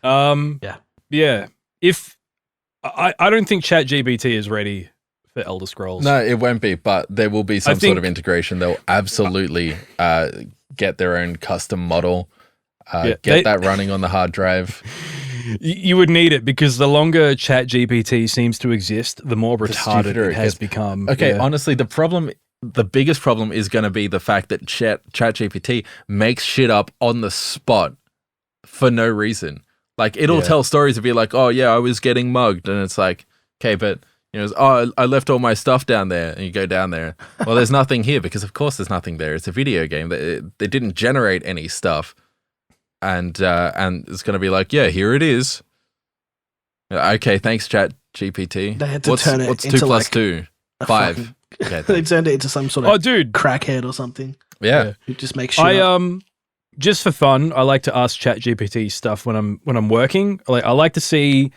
Yeah. If I don't think ChatGPT is ready for Elder Scrolls. No, it won't be, but there will be some think- sort of integration. They'll absolutely get their own custom model, that running on the hard drive. You would need it because the longer ChatGPT seems to exist, the more retarded stupider it has gets. become. Okay, Yeah. honestly, the biggest problem is going to be the fact that ChatGPT makes shit up on the spot for no reason. Like, it'll tell stories and be like, oh, yeah, I was getting mugged. And it's like, okay, but, I left all my stuff down there. And you go down there. Well, there's nothing here because, of course, there's nothing there. It's a video game. They didn't generate any stuff. And it's going to be like, yeah, here it is. Okay, thanks, ChatGPT. They had to What's turn it 2 into, plus like, 2? 5. Okay, They turned it into some sort of dude. crackhead or something. yeah. Who just makes shit up. Just for fun, I like to ask ChatGPT stuff when I'm working. Like, I like to see,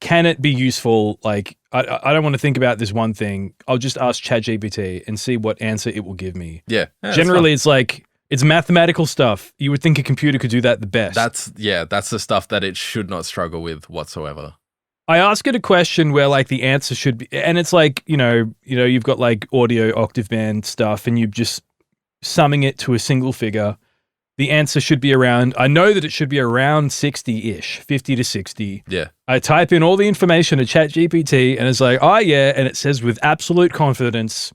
can it be useful? Like, I don't want to think about this one thing. I'll just ask ChatGPT and see what answer it will give me. Yeah. That's Generally, it's like, it's mathematical stuff. You would think a computer could do that the best. that's the stuff that it should not struggle with whatsoever. I ask it a question where like the answer should be, and it's like, you've got like audio octave band stuff and you're just summing it to a single figure. The answer should be around, I know that it should be around 60-ish, 50 to 60. Yeah. I type in all the information to ChatGPT and it's like, oh yeah, and it says with absolute confidence,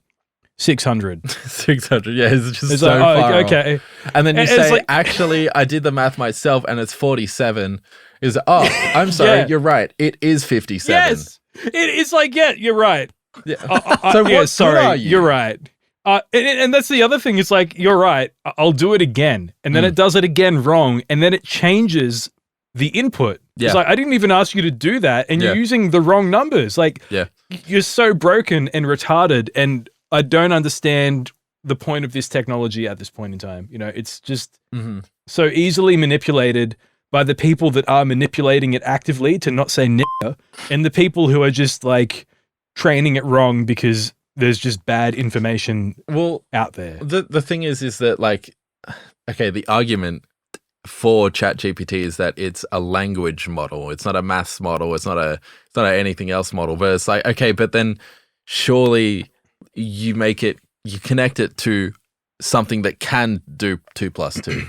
600. 600. Yeah, it's just It's so like, far off. okay. And then you And it's say, like- actually, I did the math myself and it's 47. Is I'm sorry, Yeah. you're right. It is 57. Yes. It's like, yeah, you're right. Yeah. So what yeah, good sorry, are you? you're right. And that's the other thing. It's like, you're right. I'll do it again. And then it does it again wrong. And then it changes the input. Yeah. It's like, I didn't even ask you to do that. And you're using the wrong numbers. Like, Yeah. you're so broken and retarded. And I don't understand the point of this technology at this point in time. It's just so easily manipulated by the people that are manipulating it actively, to not say nigger, and the people who are just like training it wrong because there's just bad information out there. The thing is that, like, okay, the argument for ChatGPT is that it's a language model. It's not a maths model. It's not a anything else model. But it's like, okay, but then surely you connect it to something that can do 2 plus 2.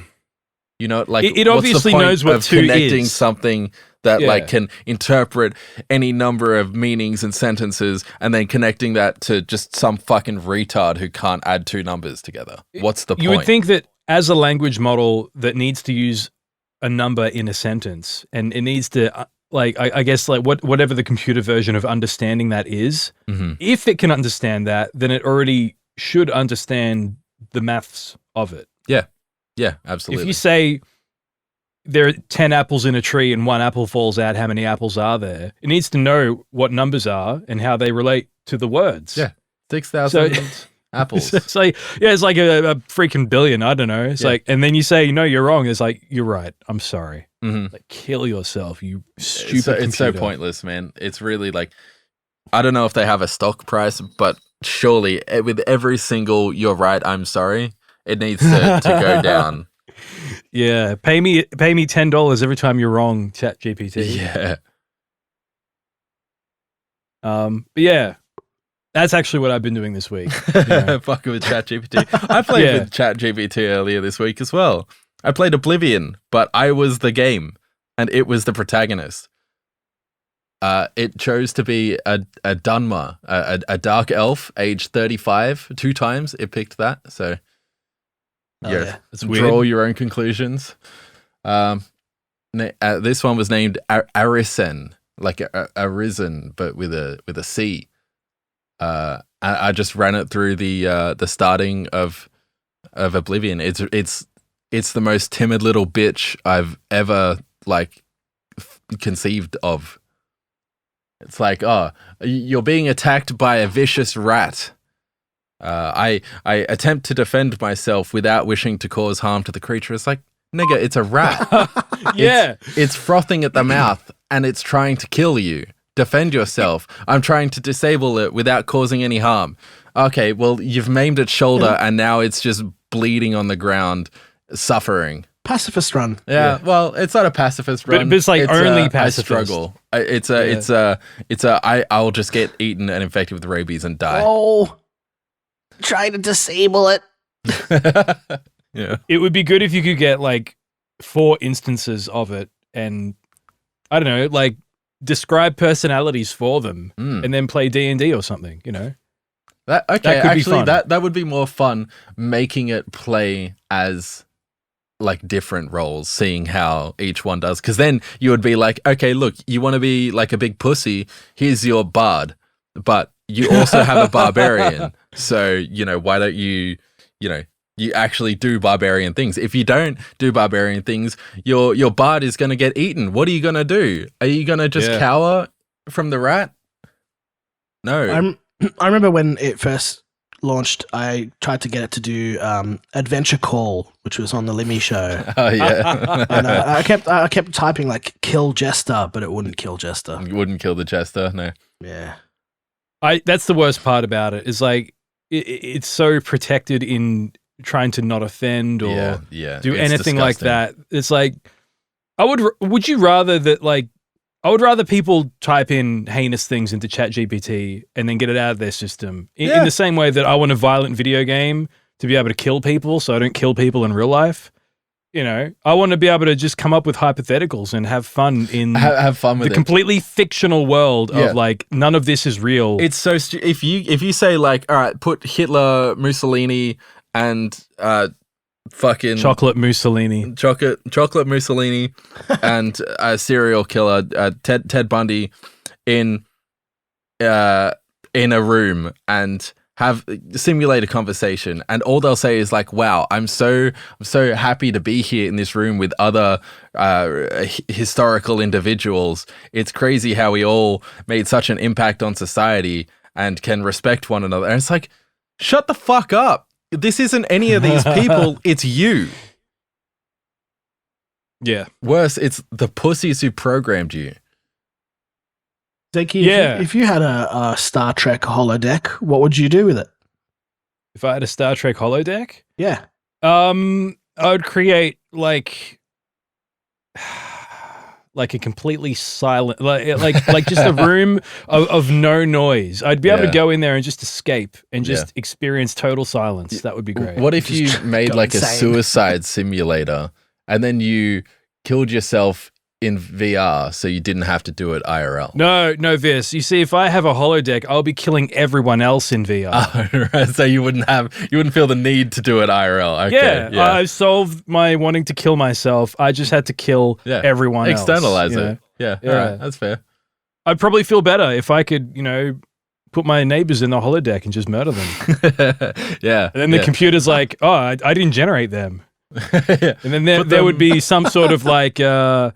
Like it obviously what's the point knows what of 2 connecting is. something that like can interpret any number of meanings and sentences, and then connecting that to just some fucking retard who can't add 2 numbers together. What's the point? You would think that as a language model that needs to use a number in a sentence, and it needs to I guess like whatever the computer version of understanding that is, if it can understand that, then it already should understand the maths of it. Yeah, absolutely. If you say there are 10 apples in a tree and 1 apple falls out, how many apples are there? It needs to know what numbers are and how they relate to the words. Yeah. 6,000 apples. It's like, it's like a freaking billion. I don't know. It's like, and then you say, no, you're wrong. It's like, you're right. I'm sorry. Like, kill yourself, you stupid It's so computer. pointless, man. It's really like, I don't know if they have a stock price, but surely with every single "you're right, I'm sorry," it needs to go down. Yeah, pay me $10 every time you're wrong, ChatGPT. Yeah. But yeah, that's actually what I've been doing this week. Fucking with ChatGPT. I played with ChatGPT earlier this week as well. I played Oblivion, but I was the game and it was the protagonist. It chose to be a Dunmer, a dark elf, age 35. 2 times it picked that. So That's draw weird. your own conclusions. This one was named Arisen, like Arisen, but with a C. I just ran it through the starting of Oblivion. It's the most timid little bitch I've ever conceived of. It's like, oh, you're being attacked by a vicious rat. I attempt to defend myself without wishing to cause harm to the creature. It's like, nigga, it's a rat. Yeah. It's frothing at the mouth and it's trying to kill you. Defend yourself. I'm trying to disable it without causing any harm. Okay, well, you've maimed its shoulder and now it's just bleeding on the ground, suffering. Pacifist run. Yeah, well, it's not a pacifist run. But it's like only pacifist. I struggle. I'll just get eaten and infected with rabies and die. Oh, try to disable it. Yeah. It would be good if you could get like 4 instances of it and I don't know, like describe personalities for them and then play D&D or something, you know? That could actually, be fun. that would be more fun making it play as like different roles, seeing how each one does. Because then you would be like, okay, look, you want to be like a big pussy, here's your bard, but you also have a barbarian. So, you know, why don't you actually do barbarian things? If you don't do barbarian things, your bard is going to get eaten. What are you going to do? Are you going to just cower from the rat? No. I remember when it first launched, I tried to get it to do Adventure Call, which was on the Limmy show. Oh yeah. And I kept typing like kill Jester, but it wouldn't kill Jester. You wouldn't kill the Jester, no. Yeah. That's the worst part about it is like it's so protected in trying to not offend or do anything like that. It's like would you rather that like I would rather people type in heinous things into ChatGPT and then get it out of their system in the same way that I want a violent video game to be able to kill people so I don't kill people in real life. You know, I want to be able to just come up with hypotheticals and have fun in have fun with the completely fictional world of like none of this is real. It's so if you say like, all right, put Hitler, Mussolini, and fucking chocolate Mussolini, and a serial killer, Ted Bundy, in a room and simulate a conversation, and all they'll say is like, "Wow, I'm so happy to be here in this room with other historical individuals. It's crazy how we all made such an impact on society and can respect one another." And it's like, shut the fuck up. This isn't any of these people. It's you. Yeah. Worse, it's the pussies who programmed you. Zenki, if you had a Star Trek holodeck, what would you do with it? If I had a Star Trek holodeck? Yeah. I would create like a completely silent, like just a room of no noise. I'd be able to go in there and just escape and just experience total silence. That would be great. What if you made like a suicide simulator and then you killed yourself in VR so you didn't have to do it IRL? No, Vis. You see, if I have a holodeck, I'll be killing everyone else in VR. Oh, right. So you wouldn't feel the need to do it IRL. Okay, yeah. I solved my wanting to kill myself. I just had to kill everyone else. Externalize it. Yeah. All right. That's fair. I'd probably feel better if I could, put my neighbors in the holodeck and just murder them. Yeah. And then the computer's like, oh, I didn't generate them. And then there would be some sort of like... a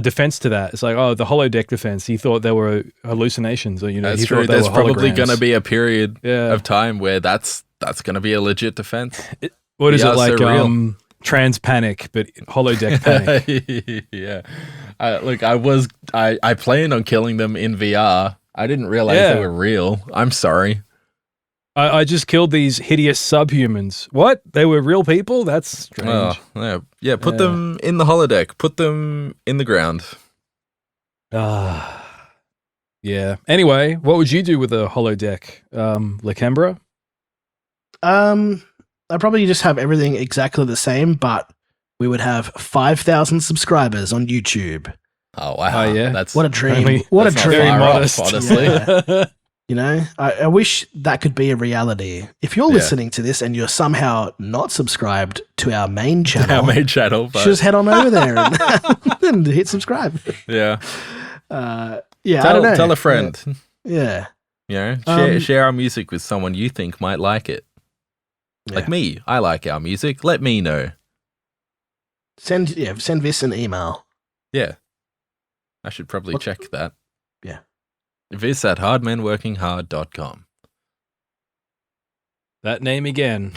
defense to that. It's like, oh, the holodeck defense. He thought there were hallucinations, or that's he true. thought There's were probably holograms. going to be a period of time where that's going to be a legit defense. What is it like? So Trans panic, but holodeck panic. Yeah. I planned on killing them in VR. I didn't realize they were real. I'm sorry. I just killed these hideous subhumans. What? They were real people? That's strange. Oh, yeah. Put them in the holodeck. Put them in the ground. Yeah. Anyway, what would you do with a holodeck, Lakembra? I'd probably just have everything exactly the same, but we would have 5,000 subscribers on YouTube. Oh wow! Yeah. What a dream! What a dream! Very modest, honestly. Yeah. I wish that could be a reality. If you're listening to this and you're somehow not subscribed to our main channel, just head on over there and hit subscribe. Yeah. I don't know. Tell a friend. Yeah. Share our music with someone you think might like it. Like me, I like our music. Let me know. Send Vis an email. Yeah. I should probably check that. Yeah. Vis at hardmenworkinghard.com. That name again.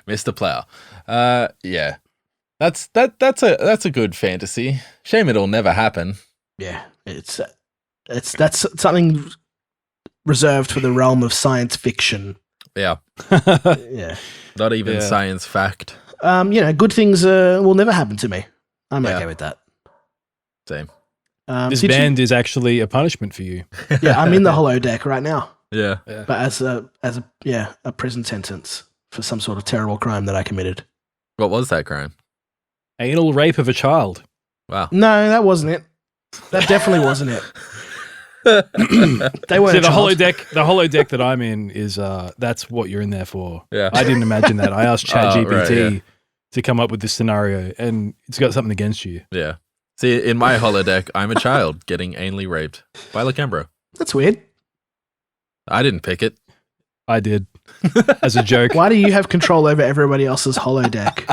Mr. Plow. Yeah. That's a good fantasy. Shame it'll never happen. Yeah. That's something reserved for the realm of science fiction. Yeah. Yeah. Not even science fact. Good things will never happen to me. I'm okay with that. Same. This band is actually a punishment for you. Yeah, I'm in the holodeck right now. Yeah. But as a prison sentence for some sort of terrible crime that I committed. What was that crime? Anal rape of a child. Wow. No, that wasn't it. That definitely wasn't it. They weren't. See, the holodeck that I'm in is that's what you're in there for. Yeah. I didn't imagine that. I asked ChatGPT to come up with this scenario, and it's got something against you. Yeah. See, in my holodeck, I'm a child getting anally raped by Lakembra. That's weird. I didn't pick it. I did. As a joke. Why do you have control over everybody else's holodeck?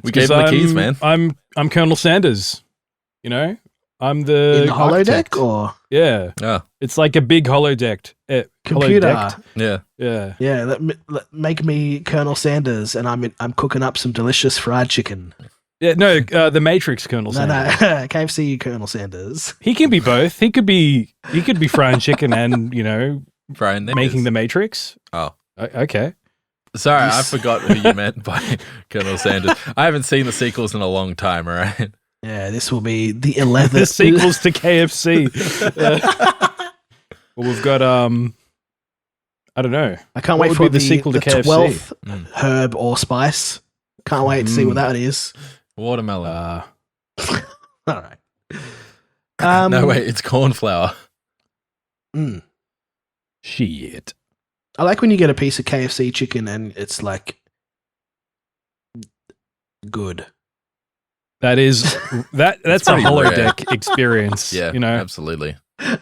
We gave him the keys, man. I'm Colonel Sanders. You know? I'm the in the architect. holodeck, or Oh. It's like a big holodeck. computer. Yeah. Yeah, make me Colonel Sanders, and I'm cooking up some delicious fried chicken. Yeah, no, the Matrix Colonel Sanders. No, KFC Colonel Sanders. He can be both. He could be frying chicken and, making the Matrix. Oh. Okay. Sorry, I forgot who you meant by Colonel Sanders. I haven't seen the sequels in a long time, all right? Yeah, this will be the 11th. The sequels to KFC. Well, we've got, I don't know. I can't wait for the sequel to KFC. 12th herb or spice. Can't wait to see what that is. Watermelon. All right. No, wait, it's cornflower. Shit. I like when you get a piece of KFC chicken and it's like good. That's a holodeck experience. Yeah, absolutely. I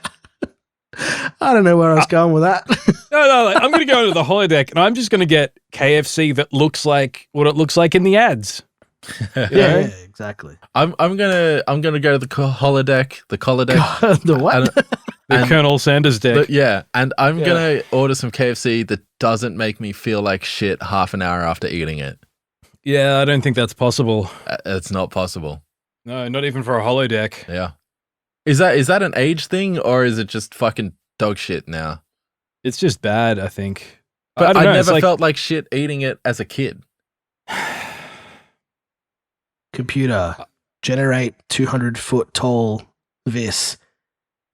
don't know where I was going with that. No, I'm going to go into the holodeck and I'm just going to get KFC that looks like what it looks like in the ads. Yeah, exactly. I'm gonna go to the holodeck, the colodeck. The what? The Colonel Sanders deck. And I'm gonna order some KFC that doesn't make me feel like shit half an hour after eating it. Yeah, I don't think that's possible. It's not possible. No, not even for a holodeck. Yeah. Is that an age thing or is it just fucking dog shit now? It's just bad, I think. But I don't know, never felt like shit eating it as a kid. Computer, generate 200-foot tall Vis,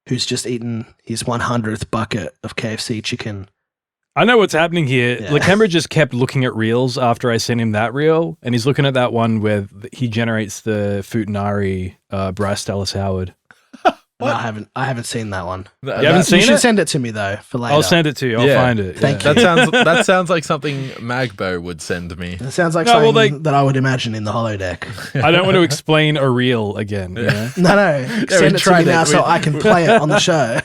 who's just eaten his 100th bucket of KFC chicken. I know what's happening here. Yeah. Lakembra just kept looking at reels after I sent him that reel, and he's looking at that one where he generates the Futanari Bryce Dallas Howard. No, I haven't seen that one. You haven't seen it? You should send it to me though for later. I'll send it to you. I'll find it. Thank you. That sounds like something Magbo would send me. It sounds like something that I would imagine in the holodeck. I don't want to explain a reel again. You know? No. Send it to me now so I can play it on the show.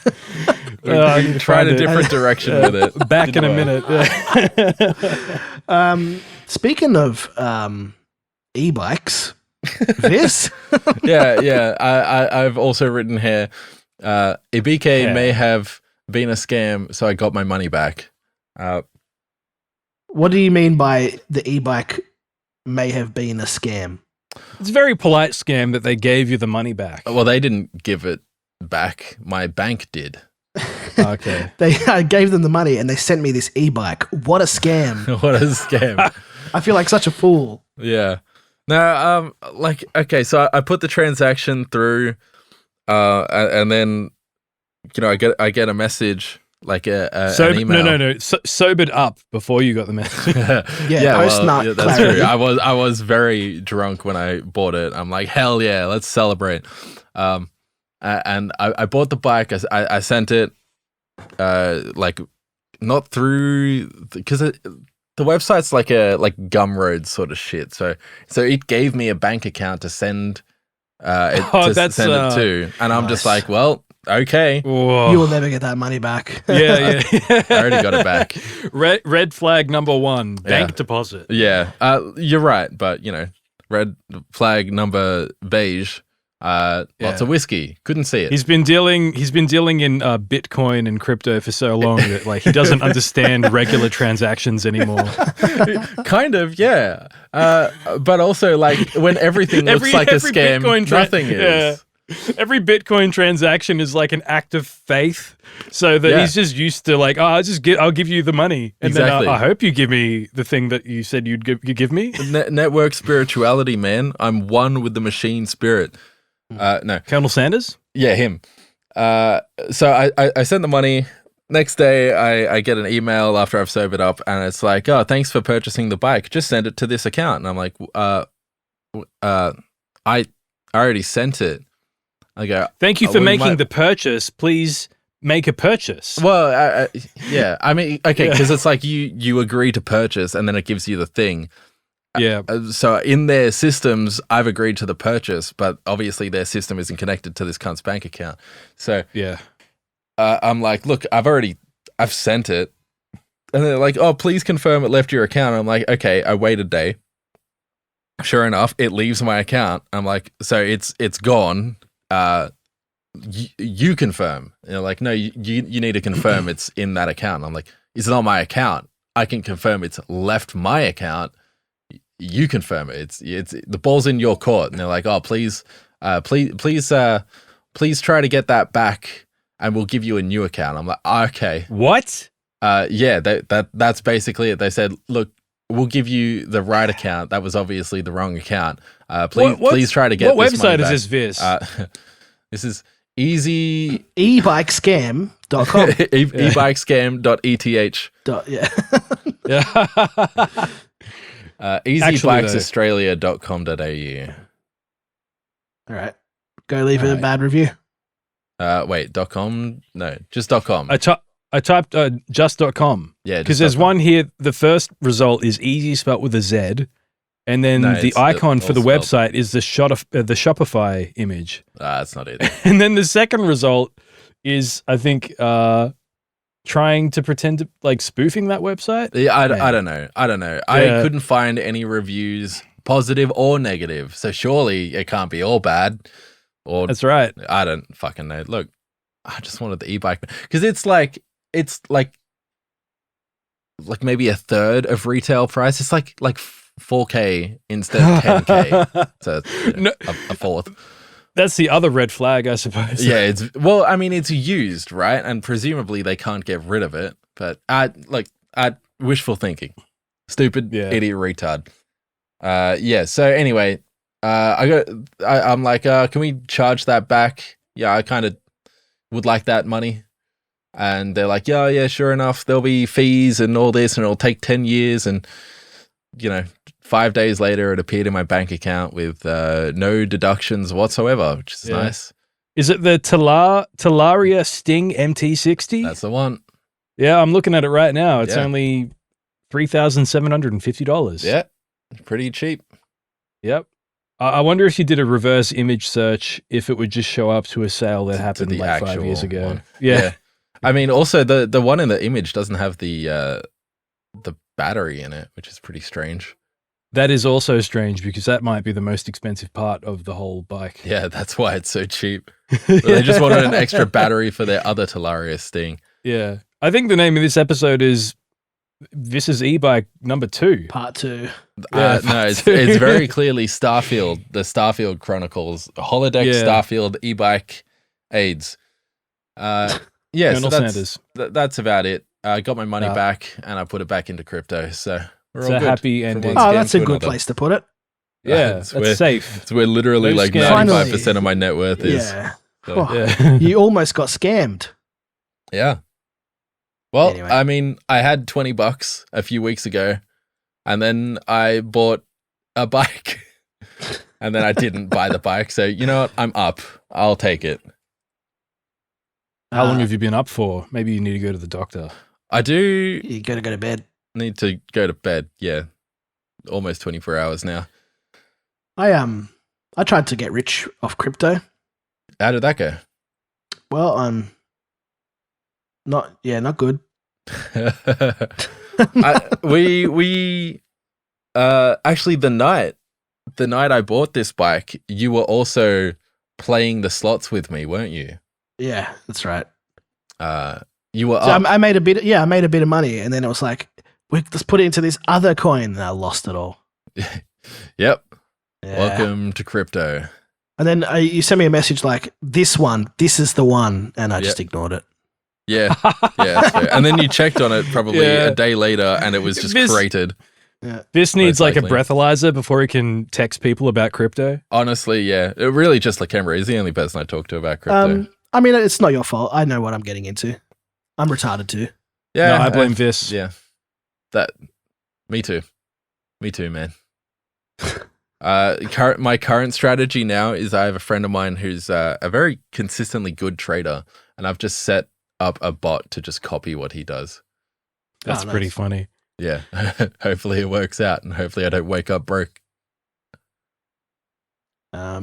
We tried a different direction with it. Back in a minute. Speaking of e-bikes, Vis. I've also written here, EBK may have been a scam, so I got my money back. What do you mean by the e-bike may have been a scam? It's a very polite scam that they gave you the money back. Well, they didn't give it back. My bank did. Okay. I gave them the money and they sent me this e-bike. What a scam. What a scam. I feel like such a fool. Yeah. No, okay, so I put the transaction through, and then, I get a message, like an email. No. Sobered up before you got the message. Post-nut that's true. I was very drunk when I bought it. I'm like, hell yeah, let's celebrate. And I bought the bike. I sent it, not through, because the website's like Gumroad sort of shit. So it gave me a bank account to send it to, and I'm just like, well, okay. Whoa. You will never get that money back. Yeah. I already got it back. Red flag number 1, bank deposit. Yeah, you're right, but red flag number beige. Lots of whiskey. Couldn't see it. He's been dealing in Bitcoin and crypto for so long that he doesn't understand regular transactions anymore. Kind of, yeah. But also when everything looks like a scam, nothing is. Every Bitcoin transaction is like an act of faith, so that he's just used to I'll give you the money, and then I hope you give me the thing that you said you give me. Network spirituality, man. I'm one with the machine spirit. No. Colonel Sanders? Yeah, him. So I sent the money. Next day, I get an email after I've sobered up, and it's like, oh, thanks for purchasing the bike. Just send it to this account. And I'm like, I already sent it. I go, thank you for making the purchase. Please make a purchase. Well, yeah. I mean, okay, because it's like you agree to purchase, and then it gives you the thing. Yeah. So in their systems, I've agreed to the purchase, but obviously their system isn't connected to this cunt's bank account. So yeah. I'm like, look, I've sent it. And they're like, oh, please confirm it left your account. I'm like, okay, I wait a day. Sure enough, it leaves my account. I'm like, so it's gone. You confirm. And they're like, no, you need to confirm it's in that account. I'm like, it's not my account. I can confirm it's left my account. You confirm it. It's the ball's in your court. And they're like, oh, please try to get that back. And we'll give you a new account. I'm like, okay. What? Yeah, that's basically it. They said, look, we'll give you the right account. That was obviously the wrong account. Please try to get what this website money is this, Viz? This is easy ebikescam.com. ebikescam.eth. Yeah. Easybikesaustralia.com.au. All right. Go leave a bad review. Wait, .com? No, just .com. I typed just.com. Yeah, because there's one here. The first result is easy spelled with a Z, and then the icon for the website is the Shopify image. That's not it. And then the second result is, I think, trying to pretend to like spoofing that website. Yeah, I don't know. Yeah. I couldn't find any reviews, positive or negative. So surely it can't be all bad. Or that's right. I don't fucking know. Look, I just wanted the e-bike because it's like maybe a third of retail price. It's like 4K instead of 10K. So a fourth. That's the other red flag, I suppose. Yeah, it's used, right? And presumably they can't get rid of it. But I wishful thinking. Stupid idiot retard. Yeah, so anyway, I'm like, can we charge that back? Yeah, I kind of would like that money. And they're like, yeah, sure enough. There'll be fees and all this, and it'll take 10 years. And, 5 days later, it appeared in my bank account with no deductions whatsoever, which is nice. Is it the Talaria Sting MT60? That's the one. Yeah, I'm looking at it right now. It's only $3,750. Yeah, pretty cheap. Yep. I wonder if you did a reverse image search, if it would just show up to a sale that happened like 5 years ago. One. Yeah. I mean, also the one in the image doesn't have the battery in it, which is pretty strange. That is also strange because that might be the most expensive part of the whole bike. Yeah, that's why it's so cheap. They just wanted an extra battery for their other Talaria Sting. Yeah. I think the name of this episode is This is e-bike number 2. Part 2. No, it's very clearly Starfield, the Starfield Chronicles, Holodeck, Starfield, e-bike, AIDS. Yeah, so that's about it. I got my money back and I put it back into crypto. So we're all good. Happy ending. Oh, that's a good place to put it. Yeah, that's safe. It's where literally like 95% of my net worth is. Yeah. So. You almost got scammed. Yeah. Well, Anyway. I mean, I had $20 a few weeks ago, and then I bought a bike, and then I didn't buy the bike. So, you know what? I'm up. I'll take it. How long have you been up for? Maybe you need to go to the doctor. I do. You gotta go to bed. Need to go to bed. Yeah. Almost 24 hours now. I tried to get rich off crypto. How did that go? Well, not good. Actually the night I bought this bike, you were also playing the slots with me, weren't you? Yeah, that's right. You were so I made a bit of money, and then it was like, let's put it into this other coin, and I lost it all. Yep. Yeah. Welcome to crypto. And then you sent me a message like, this is the one, and I just ignored it. Yeah, that's fair. And then you checked on it probably a day later, and it was just created. Yeah. This needs Most like a likely. breathalyzer before he can text people about crypto. Honestly, yeah. It really just Lakembra. He's the only person I talk to about crypto. I mean, it's not your fault. I know what I'm getting into. I'm retarded too. Yeah, No, I blame this. Yeah, me too, man. My current strategy now is I have a friend of mine who's a very consistently good trader, and I've just set up a bot to just copy what he does. That's nice. pretty funny. Yeah, hopefully it works out, and hopefully I don't wake up broke.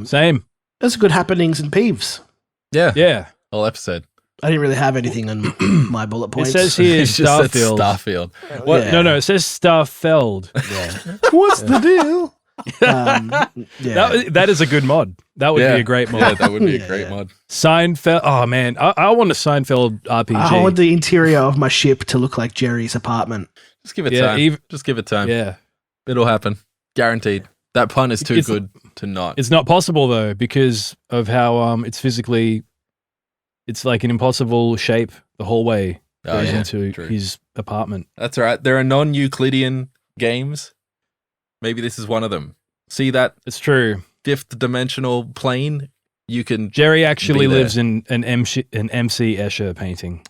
Same. There's good happenings and peeves. Yeah. Whole episode. I didn't really have anything on my bullet points. It says here It's just said Starfield. Starfield. What? Yeah. No, it says Starfeld. Yeah. What's the deal? Yeah. That is a good mod. That would be a great mod. Yeah, that would be a Yeah, great yeah. mod. Seinfeld. Oh man, I want a Seinfeld RPG. I want the interior of my ship to look like Jerry's apartment. Just give it Yeah, time. Just give it time. Yeah, It'll happen. Guaranteed. That pun is too It's- good to not. it's not possible though because of how it's physically. It's like an impossible shape the whole way Oh, yeah, into true. his apartment. That's right. There are non-Euclidean games. Maybe this is one of them. See that It's true. fifth dimensional plane? You can. Jerry actually Be there. lives in an MC Escher painting.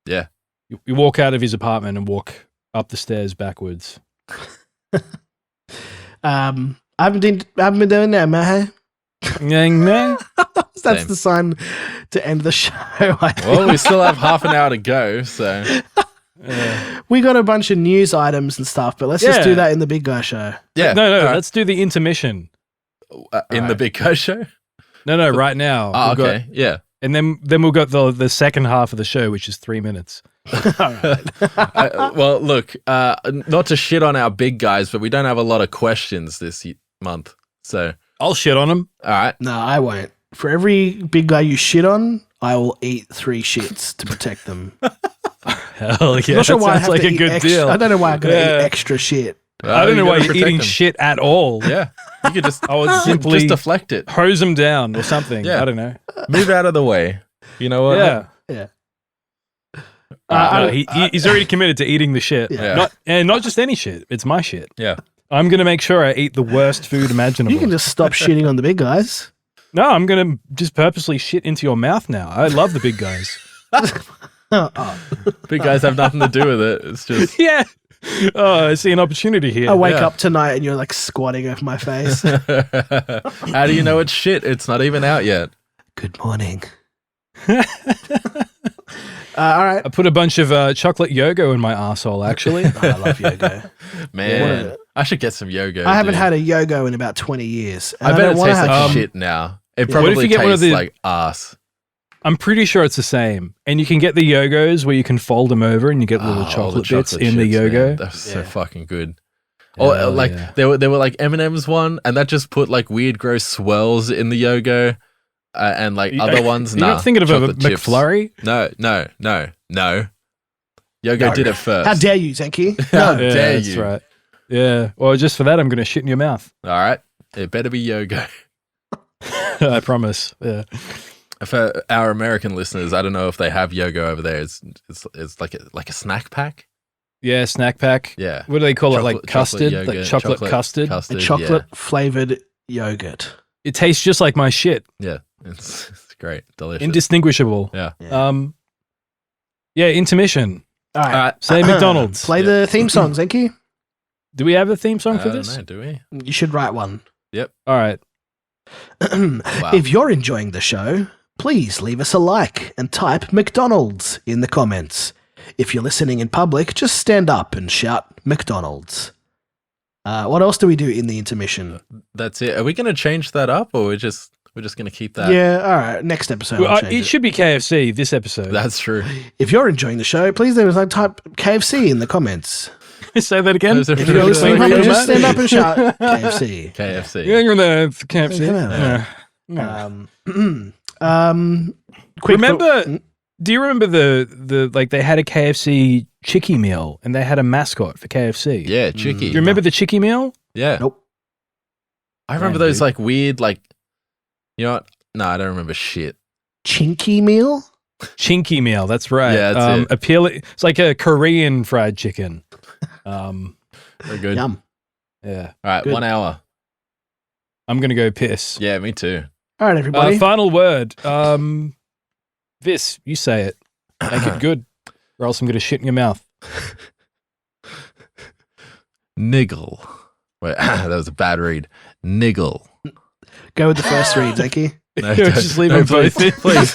Yeah. You walk out of his apartment and walk up the stairs backwards. I haven't been doing that, man. That's Same. the sign to end the show. I think. Well, we still have half an hour to go, so We got a bunch of news items and stuff, but let's just Yeah. do that in the big guy show. yeah. No, all right. let's do the intermission. In the Big Co show. No, right now. Oh, We've got- okay. Yeah. and then we'll got the second half of the show, which is 3 minutes. Well, look, not to shit on our big guys, but we don't have a lot of questions this month. So, I'll shit on him. all right. No, I won't. For every big guy you shit on, I will eat 3 shits to protect them. Hell yeah, I'm not sure that why I sounds have like to a eat good extra, deal. I don't know why I gotta Yeah. eat extra shit. I don't know why gotta you're protect eating them. shit at all. Yeah. You could just, I would simply just deflect it. hose him down or something. Yeah. I don't know. Move out of the way. You know what? Yeah. Yeah. No, he's already committed to eating the shit. Yeah. Not just any shit. It's my shit. Yeah. I'm going to make sure I eat the worst food imaginable. You can just stop shitting on the big guys. No, I'm going to just purposely shit into your mouth now. I love the big guys. Big guys have nothing to do with it. It's just. Yeah. Oh, I see an opportunity here. I wake Yeah. up tonight and you're like squatting over my face. How do you know it's shit? It's not even out yet. Good morning. All right. I put a bunch of chocolate yogo in my asshole, actually. Oh, I love yoga. Man, Yeah. I should get some yoga. I haven't dude. had a yoga in about 20 years. and I bet don't it wanna tastes like have- shit now. It Yeah. What if probably you get one of tastes the- like ass. I'm pretty sure it's the same. And you can get the yogos where you can fold them over and you get little Oh, all chocolate the bits chocolate in the shits, yogo. man. That was so Yeah. fucking good. Or Hell like yeah. there were like M&M's one, and that just put like weird, gross swirls in the yogo, and like other ones. You're Nah, not thinking of a chocolate chips. McFlurry? No. Yogo No. did it first. How dare you, Zenki? How Yeah, dare that's you? right. Yeah. Well, just for that, I'm going to shit in your mouth. All right, it better be yoga. I promise. Yeah. For our American listeners, I don't know if they have yoga over there. It's like a snack pack. Yeah, snack pack. Yeah. What do they call it? Like Chocolate custard? yogurt, Like chocolate custard? A chocolate flavored yogurt. It tastes just like my shit. Yeah, it's great, delicious. Indistinguishable. Yeah. Yeah, intermission. All right. All right. Say McDonald's. Play the theme song, Zenki. Do we have a theme song I for don't this? know, do we? You should write one. All right. If you're enjoying the show, please leave us a like and type McDonald's in the comments. If you're listening in public, just stand up and shout McDonald's. What else do we do in the intermission? That's it. Are we going to change that up, or we're just going to keep that? Yeah, all right. Next episode, Well, I'll change it it. should be KFC this episode. That's true. If you're enjoying the show, please leave us a type KFC in the comments. Say that again. Those are If pretty you're listening in good. public, just stand up and shout KFC. KFC. Yeah, you're the KFC. Come on. Yeah. Quick Remember? Do you remember the like they had a KFC chickie meal and they had a mascot for KFC? Yeah, chicky. Do you remember the chickie meal? Yeah. Nope. I remember Man, those dude. like weird, like, you know what? No, I don't remember shit. Chinky meal? Chinky meal. That's right. Yeah, that's it. It's like a Korean fried chicken. Very good. Yum. Yeah. All right, Good. 1 hour. I'm going to go piss. Yeah, me too. All right, everybody. Final word. Vis, you say it. Make it good, or else I'm going to shit in your mouth. Niggle. Wait, that was a bad read. Niggle. Go with the first read, Zenki. No, Just leave them both in. please.